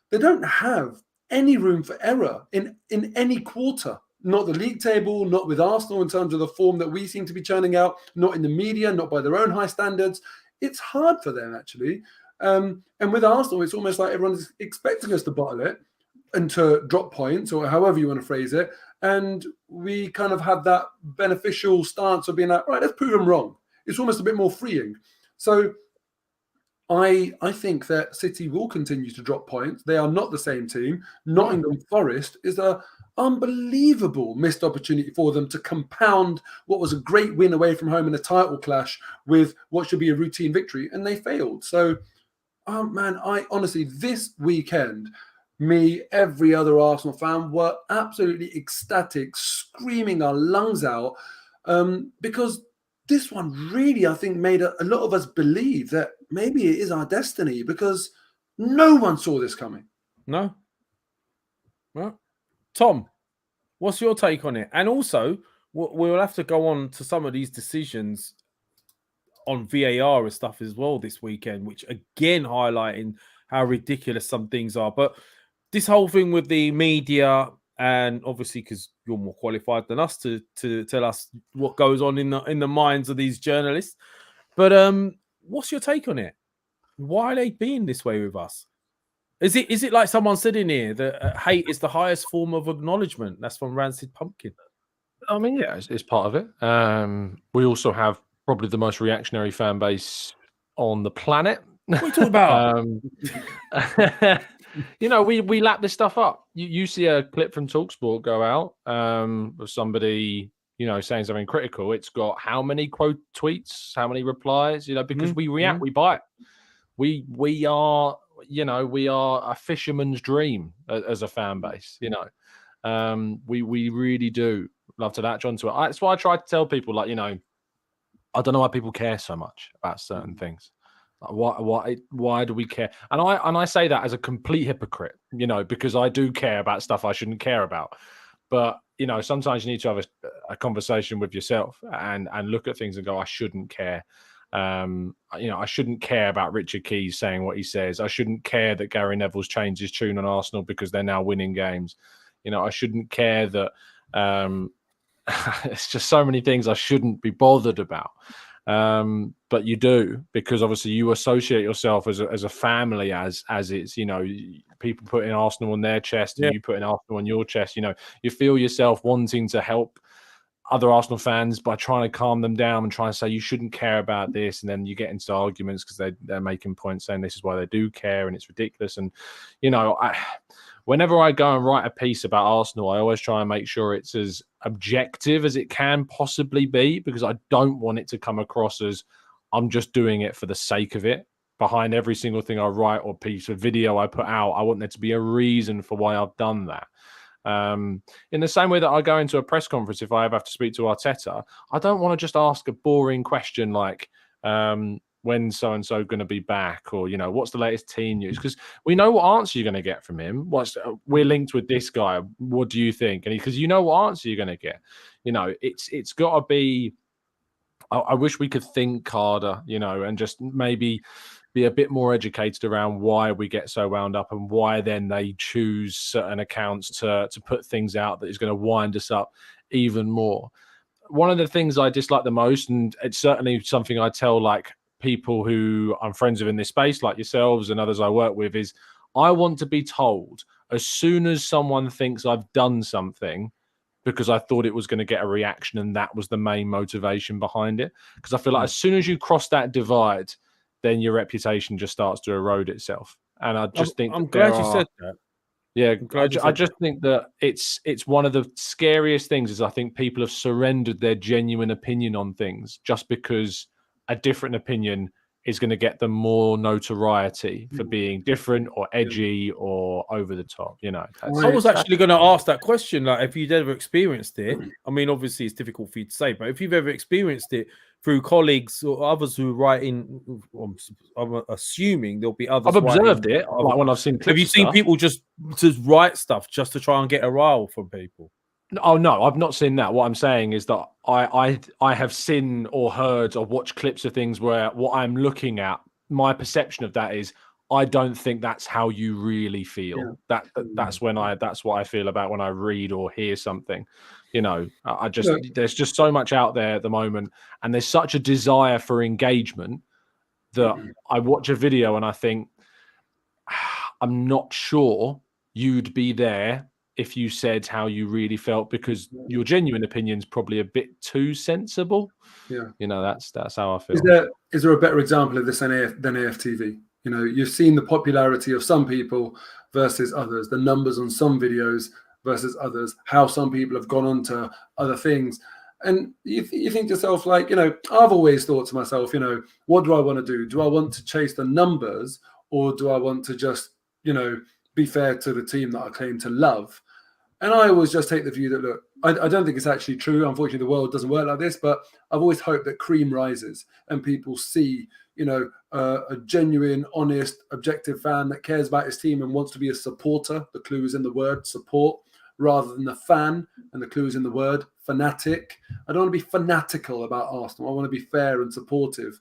[SPEAKER 5] They don't have any room for error in any quarter. Not the league table, not with Arsenal in terms of the form that we seem to be churning out, not in the media, not by their own high standards. It's hard for them, actually. And with Arsenal, it's almost like everyone's expecting us to bottle it and to drop points, or however you want to phrase it. And we kind of have that beneficial stance of being like, right, let's prove them wrong. It's almost a bit more freeing. So I think that City will continue to drop points. They are not the same team. Nottingham Forest is an unbelievable missed opportunity for them to compound what was a great win away from home in a title clash with what should be a routine victory, and they failed. So, man, I honestly, this weekend, me, every other Arsenal fan were absolutely ecstatic, screaming our lungs out, because this one really, I think, made a lot of us believe that maybe it is our destiny, because no one saw this coming.
[SPEAKER 4] No. Well, Tom, what's your take on it? And also, we'll have to go on to some of these decisions on VAR and stuff as well this weekend, which again highlighting how ridiculous some things are. But this whole thing with the media, and obviously because you're more qualified than us to tell us what goes on in the minds of these journalists. But what's your take on it? Why are they being this way with us? Is it like someone said in here that hate is the highest form of acknowledgement? That's from Rancid Pumpkin.
[SPEAKER 6] I mean, yeah, it's part of it. We also have probably the most reactionary fan base on the planet.
[SPEAKER 4] What are you talking about?
[SPEAKER 6] You know, we lap this stuff up. You see a clip from TalkSport go out of somebody, you know, saying something critical. It's got how many quote tweets, how many replies, you know, because we react, we bite. We are, you know, we are a fisherman's dream as a fan base, you know. We really do love to latch onto it. That's why I try to tell people, like, you know, I don't know why people care so much about certain things. Why do we care? And I say that as a complete hypocrite, you know, because I do care about stuff I shouldn't care about. But, you know, sometimes you need to have a conversation with yourself and look at things and go, I shouldn't care. I shouldn't care about Richard Keys saying what he says. I shouldn't care that Gary Neville's changed his tune on Arsenal because they're now winning games. I shouldn't care that it's just so many things I shouldn't be bothered about. But you do, because obviously you associate yourself as a family as it's, people putting Arsenal on their chest and you putting Arsenal on your chest. You feel yourself wanting to help other Arsenal fans by trying to calm them down and trying to say you shouldn't care about this, and then you get into arguments because they're making points saying this is why they do care and it's ridiculous. And whenever I go and write a piece about Arsenal, I always try and make sure it's as objective as it can possibly be, because I don't want it to come across as I'm just doing it for the sake of it. Behind every single thing I write or piece of video I put out, I want there to be a reason for why I've done that. In the same way that I go into a press conference, if I ever have to speak to Arteta, I don't want to just ask a boring question like, when's so-and-so going to be back? Or, what's the latest team news? Because we know what answer you're going to get from him. We're linked with this guy. What do you think? And because you know what answer you're going to get. It's got to be, I wish we could think harder, and just maybe be a bit more educated around why we get so wound up and why then they choose certain accounts to put things out that is going to wind us up even more. One of the things I dislike the most, and it's certainly something I tell people who I'm friends with in this space, like yourselves and others I work with, is I want to be told as soon as someone thinks I've done something because I thought it was going to get a reaction and that was the main motivation behind it. Because I feel like as soon as you cross that divide, then your reputation just starts to erode itself. And I just think
[SPEAKER 4] I'm glad you said that.
[SPEAKER 6] Yeah, I just think that it's one of the scariest things is I think people have surrendered their genuine opinion on things just because a different opinion is going to get them more notoriety for being different or edgy or over the top.
[SPEAKER 4] I was actually going to ask that question, if you'd ever experienced it. I mean, obviously it's difficult for you to say, but if you've ever experienced it through colleagues or others who write in, I'm assuming there'll be others.
[SPEAKER 6] I've observed it when I've seen clips.
[SPEAKER 4] Have you seen people just write stuff just to try and get a rile from people?
[SPEAKER 6] Oh no, I've not seen that. What I'm saying is that I have seen or heard or watched clips of things where what I'm looking at, my perception of that is I don't think that's how you really feel. Yeah. That's what I feel about when I read or hear something. There's just so much out there at the moment, and there's such a desire for engagement that I watch a video and I think I'm not sure you'd be there if you said how you really felt, because your genuine opinion's probably a bit too sensible.
[SPEAKER 5] Yeah.
[SPEAKER 6] That's how I feel.
[SPEAKER 5] Is there a better example of this than AFTV? You've seen the popularity of some people versus others, the numbers on some videos versus others, how some people have gone on to other things. And you think to yourself, I've always thought to myself, what do I want to do? Do I want to chase the numbers, or do I want to just, be fair to the team that I claim to love? And I always just take the view that, look, I don't think it's actually true. Unfortunately, the world doesn't work like this, but I've always hoped that cream rises and people see, a genuine, honest, objective fan that cares about his team and wants to be a supporter. The clue is in the word support, rather than the fan, and the clue is in the word fanatic. I don't want to be fanatical about Arsenal. I want to be fair and supportive.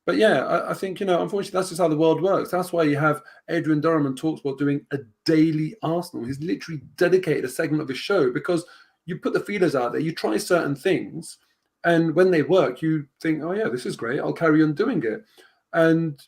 [SPEAKER 5] But yeah, I think, unfortunately, that's just how the world works. That's why you have Adrian Durham and TalkSport doing a daily Arsenal. He's literally dedicated a segment of his show because you put the feelers out there, you try certain things, and when they work, you think, oh yeah, this is great, I'll carry on doing it. And,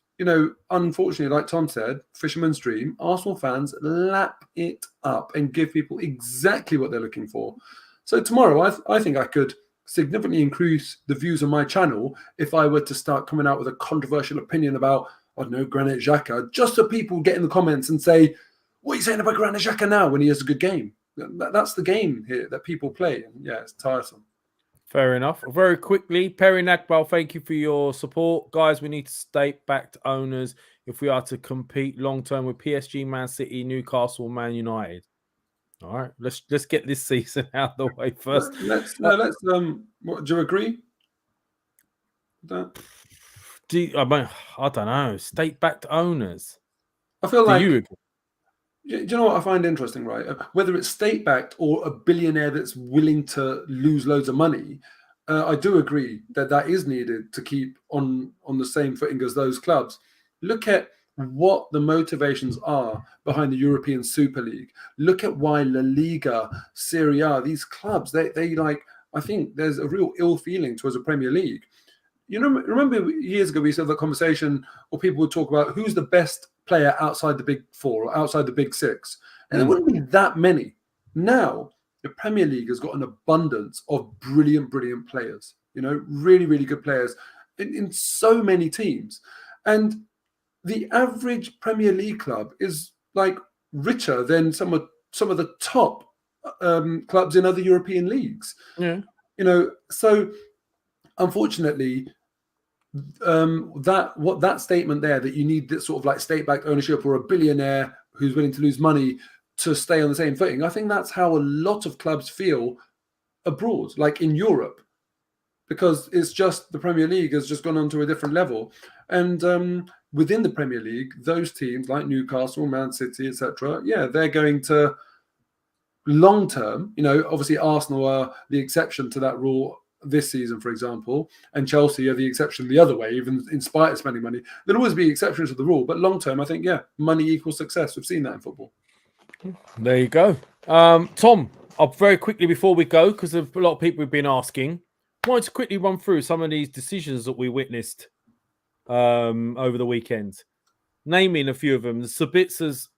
[SPEAKER 5] unfortunately, like Tom said, fisherman's dream, Arsenal fans lap it up and give people exactly what they're looking for. So tomorrow, I think I could significantly increase the views on my channel if I were to start coming out with a controversial opinion about, I don't know, Granit Xhaka, just so people get in the comments and say, what are you saying about Granit Xhaka now when he has a good game? That's the game here that people play. And yeah, it's tiresome.
[SPEAKER 4] Fair enough. Very quickly, Perry Nagbal, thank you for your support. Guys, we need to stay backed owners if we are to compete long-term with PSG, Man City, Newcastle, Man United. All right, let's get this season out of the way first.
[SPEAKER 5] Do you agree with that?
[SPEAKER 4] I don't know. State-backed owners.
[SPEAKER 5] I feel like
[SPEAKER 4] you agree?
[SPEAKER 5] Do you know what I find interesting, right? Whether it's state-backed or a billionaire that's willing to lose loads of money, I do agree that that is needed to keep on the same footing as those clubs. Look at what the motivations are behind the European Super League. Look at why La Liga, Serie A, these clubs, they like, I think there's a real ill feeling towards the Premier League. You know, remember years ago we used to have that conversation where people would talk about who's the best player outside the big four or outside the big six, and there wouldn't be that many. Now the Premier League has got an abundance of brilliant players, you know, really good players in so many teams, and the average Premier League club is like richer than some of the top clubs in other European leagues.
[SPEAKER 4] Yeah,
[SPEAKER 5] you know, so unfortunately, that statement there, that you need this sort of like state-backed ownership or a billionaire who's willing to lose money to stay on the same footing. I think that's how a lot of clubs feel abroad, like in Europe, because it's just the Premier League has just gone on to a different level. And within the Premier League, those teams like Newcastle, Man City, etc., yeah, they're going to long term, you know, obviously Arsenal are the exception to that rule this season, for example, and Chelsea are the exception the other way, even in spite of spending money. There'll always be exceptions to the rule, but long term, I think, yeah, money equals success. We've seen that in football.
[SPEAKER 4] there you go. Tom, very quickly before we go, because a lot of people have been asking, I wanted to quickly run through some of these decisions that we witnessed over the weekend. Naming a few of them, Sabitza's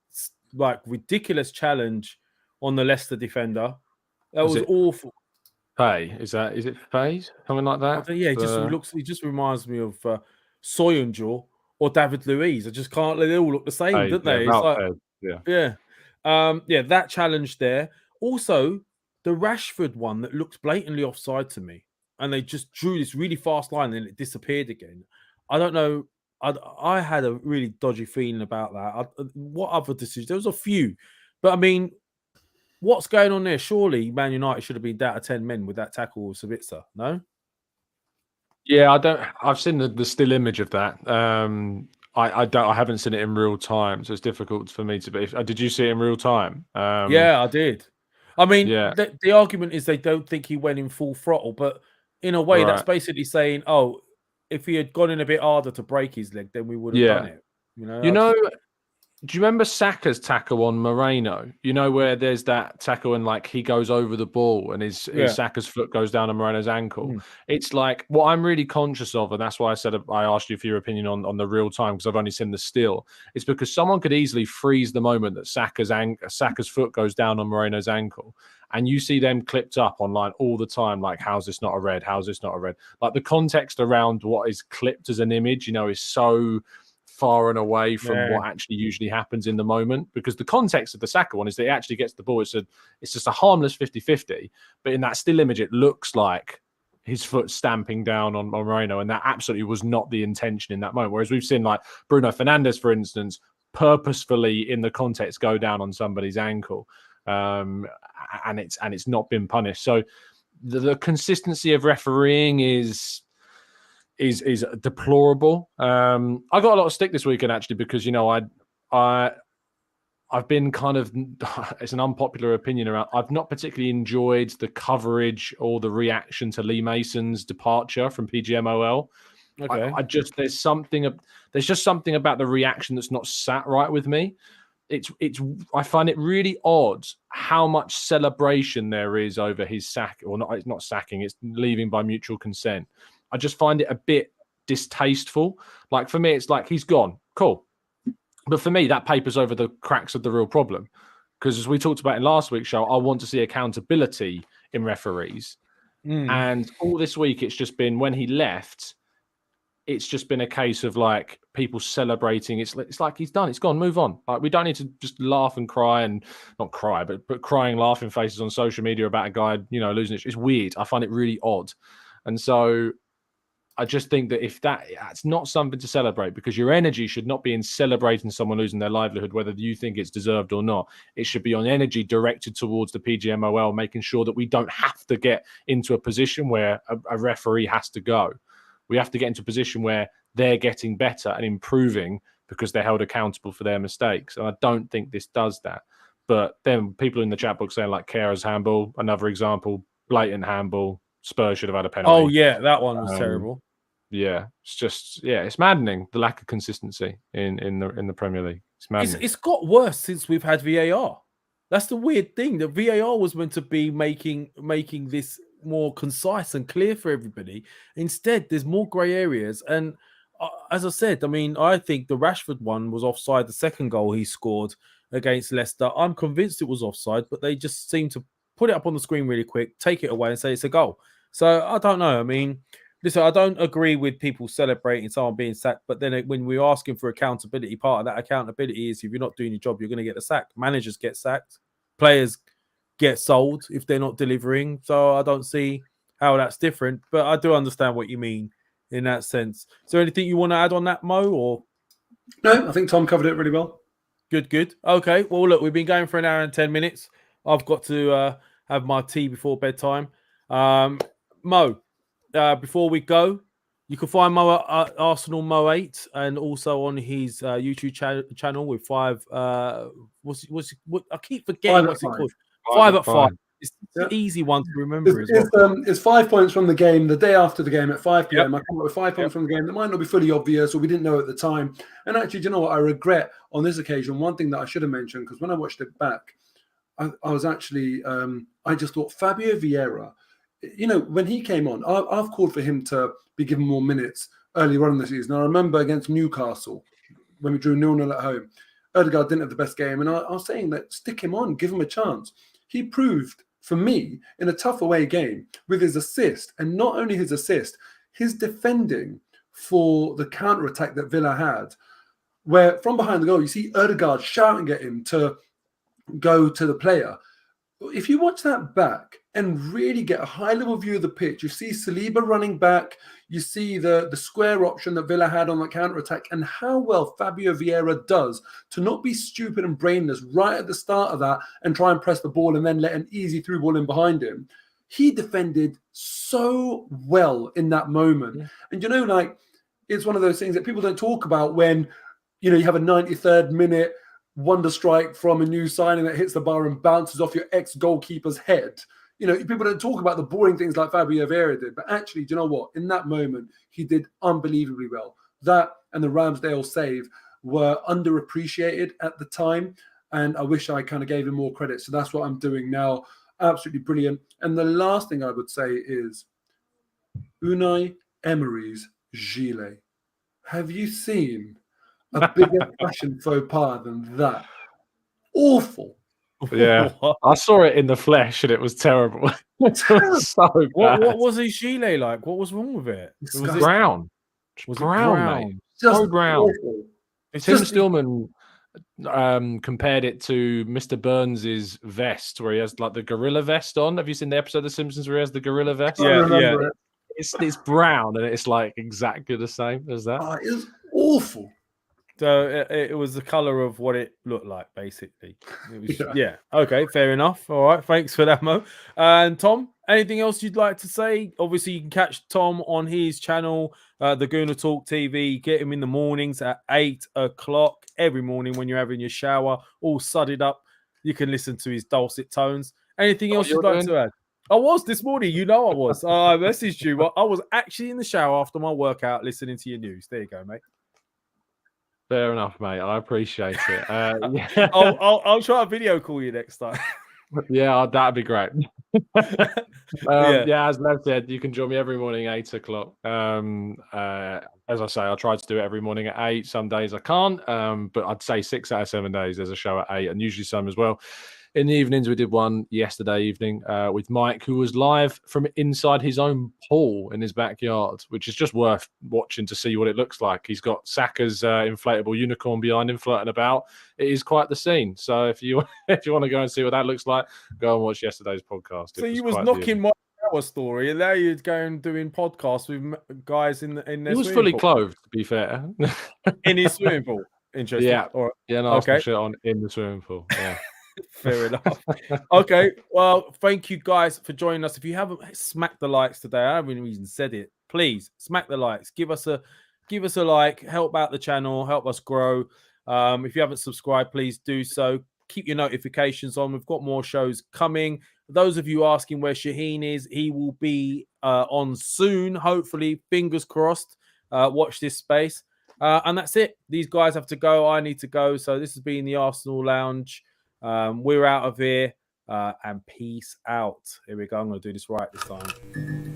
[SPEAKER 4] like ridiculous challenge on the Leicester defender. That was awful.
[SPEAKER 6] Is it Faye? Something like that?
[SPEAKER 4] Yeah, it just reminds me of Soyuncu or David Luiz. I just can't. They all look the same, don't they? It's like, that challenge there. Also, the Rashford one that looked blatantly offside to me, and they just drew this really fast line and it disappeared again. I don't know. I had a really dodgy feeling about that. What other decisions? There was a few, but I mean, what's going on there? Surely Man United should have been down to 10 men with that tackle with Sabitzer, no?
[SPEAKER 6] Yeah, I've seen the still image of that. I haven't seen it in real time, so it's difficult for me to be. Did you see it in real time?
[SPEAKER 4] Yeah, I did. I mean, the argument is they don't think he went in full throttle, but in a way, that's basically saying, oh, if he had gone in a bit harder to break his leg, then we would have done it. You know, do you remember Saka's tackle on Moreno? You know, where there's that tackle and like he goes over the ball and his Saka's foot goes down on Moreno's ankle. It's like what I'm really conscious of, and that's why I said I asked you for your opinion on the real time, because I've only seen the still. It's because someone could easily freeze the moment that Saka's foot goes down on Moreno's ankle, and you see them clipped up online all the time. Like, how's this not a red? How's this not a red? Like the context around what is clipped as an image, you know, is so far and away from what actually usually happens in the moment, because the context of the Saka one is that he actually gets the ball. It's just a harmless 50-50, but in that still image, it looks like his foot stamping down on Moreno, and that absolutely was not the intention in that moment. Whereas we've seen like Bruno Fernandes, for instance, purposefully in the context go down on somebody's ankle, and it's not been punished. So the consistency of refereeing is deplorable. I got a lot of stick this weekend actually, because, you know, I've been kind of, it's an unpopular opinion around, I've not particularly enjoyed the coverage or the reaction to Lee Mason's departure from PGMOL. Okay. There's just something about the reaction that's not sat right with me. I find it really odd how much celebration there is over his sack, or not. It's not sacking, it's leaving by mutual consent. I just find it a bit distasteful. Like, for me, it's like, he's gone. Cool. But for me, that papers over the cracks of the real problem. Because as we talked about in last week's show, I want to see accountability in referees. And all this week, it's just been, when he left, it's just been a case of like people celebrating. It's like he's done. It's gone. Move on. Like, we don't need to just laugh and cry, and not cry, but crying, laughing faces on social media about a guy, you know, losing it. It's weird. I find it really odd. And so I just think that if that's not something to celebrate, because your energy should not be in celebrating someone losing their livelihood, whether you think it's deserved or not. It should be on energy directed towards the PGMOL, making sure that we don't have to get into a position where a referee has to go. We have to get into a position where they're getting better and improving,
[SPEAKER 6] because they're held accountable for their mistakes. And I don't think this does that. But then people in the chat box saying like Kara's handball, another example, blatant handball. Spurs should have had a penalty.
[SPEAKER 4] Oh yeah, that one was terrible.
[SPEAKER 6] Yeah, it's just it's maddening, the lack of consistency in the Premier League. It's maddening.
[SPEAKER 4] It's got worse since we've had VAR. That's the weird thing. The VAR was meant to be making this more concise and clear for everybody. Instead, there's more grey areas. And as I said, I mean, I think the Rashford one was offside. The second goal he scored against Leicester, I'm convinced it was offside, but they just seem to put it up on the screen really quick, take it away and say it's a goal. So I don't know. I mean, listen, I don't agree with people celebrating someone being sacked, but then when we're asking for accountability, part of that accountability is if you're not doing your job, you're going to get the sack. Managers get sacked. Players get sold if they're not delivering. So I don't see how that's different, but I do understand what you mean in that sense. Is there anything you want to add on that, Mo? Or
[SPEAKER 5] No, I think Tom covered it really well.
[SPEAKER 4] Good. Okay. Well, look, we've been going for an hour and 10 minutes. I've got to have my tea before bedtime. Mo, before we go, you can find Mo at Arsenal Mo8 and also on his YouTube channel with 5. What I keep forgetting what's it called. 5 at 5. It's an easy one to remember as well.
[SPEAKER 5] It's 5 points from the game, the day after the game at 5 p.m. I come up with 5 points from the game that might not be fully obvious or we didn't know at the time. And actually, do you know what? I regret on this occasion, one thing that I should have mentioned, because when I watched it back, I was actually, I just thought Fabio Vieira, you know, when he came on, I've called for him to be given more minutes earlier on in the season. I remember against Newcastle, when we drew 0-0 at home, Odegaard didn't have the best game. And I was saying that stick him on, give him a chance. He proved, for me, in a tough away game with his assist, and not only his assist, his defending for the counter-attack that Villa had, where from behind the goal, you see Odegaard shouting at him to go to the player. If you watch that back and really get a high-level view of the pitch, you see Saliba running back, you see the square option that Villa had on the counter-attack, and how well Fabio Vieira does to not be stupid and brainless right at the start of that and try and press the ball and then let an easy through ball in behind him. He defended so well in that moment. Yeah. And, you know, like, it's one of those things that people don't talk about when, you know, you have a 93rd minute wonder strike from a new signing that hits the bar and bounces off your ex-goalkeeper's head. You know, people don't talk about the boring things like Fabio Vieira did, but actually, do you know what? In that moment, he did unbelievably well. That and the Ramsdale save were underappreciated at the time, and I wish I kind of gave him more credit. So that's what I'm doing now. Absolutely brilliant. And the last thing I would say is Unai Emery's gilet. Have you seen a bigger fashion faux pas than that? Awful.
[SPEAKER 6] Yeah, I saw it in the flesh and it was terrible. It was so bad.
[SPEAKER 4] What was his gilet like? What was wrong with it?
[SPEAKER 6] Was brown. Was brown, mate. So brown. Tim Stillman compared it to Mr. Burns' vest, where he has like the gorilla vest on. Have you seen the episode of The Simpsons where he has the gorilla vest?
[SPEAKER 5] Yeah.
[SPEAKER 6] It's brown and it's like exactly the same as that.
[SPEAKER 5] It was awful.
[SPEAKER 4] So it was the color of what it looked like, basically. It was, yeah. Okay, fair enough. All right, thanks for that, Mo. And Tom, anything else you'd like to say? Obviously, you can catch Tom on his channel, the Gooner Talk TV. Get him in the mornings at 8 o'clock every morning when you're having your shower, all sudded up. You can listen to his dulcet tones. Anything else you'd like to add? I was this morning. You know I was. I messaged you. I was actually in the shower after my workout listening to your news. There you go, mate.
[SPEAKER 6] Fair enough, mate. I appreciate it.
[SPEAKER 4] Yeah. I'll try a video call you next time.
[SPEAKER 6] Yeah, that'd be great. Yeah, as Lev said, you can join me every morning at 8 o'clock. As I say, I try to do it every morning at 8. Some days I can't, but I'd say 6 out of 7 days there's a show at 8, and usually some as well. In the evenings, we did one yesterday evening with Mike, who was live from inside his own pool in his backyard, which is just worth watching to see what it looks like. He's got Saka's inflatable unicorn behind him floating about. It is quite the scene. So if you want to go and see what that looks like, go and watch yesterday's podcast.
[SPEAKER 4] So you was knocking my shower story, and now you're going doing podcasts with guys in their
[SPEAKER 6] He was fully clothed, to be fair.
[SPEAKER 4] In his swimming pool. Interesting.
[SPEAKER 6] Yeah.
[SPEAKER 4] All right.
[SPEAKER 6] Yeah, no, okay. Shirt on in the swimming pool. Yeah.
[SPEAKER 4] Fair enough. Okay, well, thank you guys for joining us. If you haven't smacked the likes today, I haven't even said it. Please smack the likes. Give us a give us a like, help out the channel, help us grow. If you haven't subscribed, please do so. Keep your notifications on. We've got more shows coming. Those of you asking where Shaheen is, he will be on soon, hopefully. Fingers crossed. Watch this space. And that's it. These guys have to go. I need to go. So this has been the Arsenal Lounge. We're out of here. And peace out. Here we go. I'm going to do this right this time.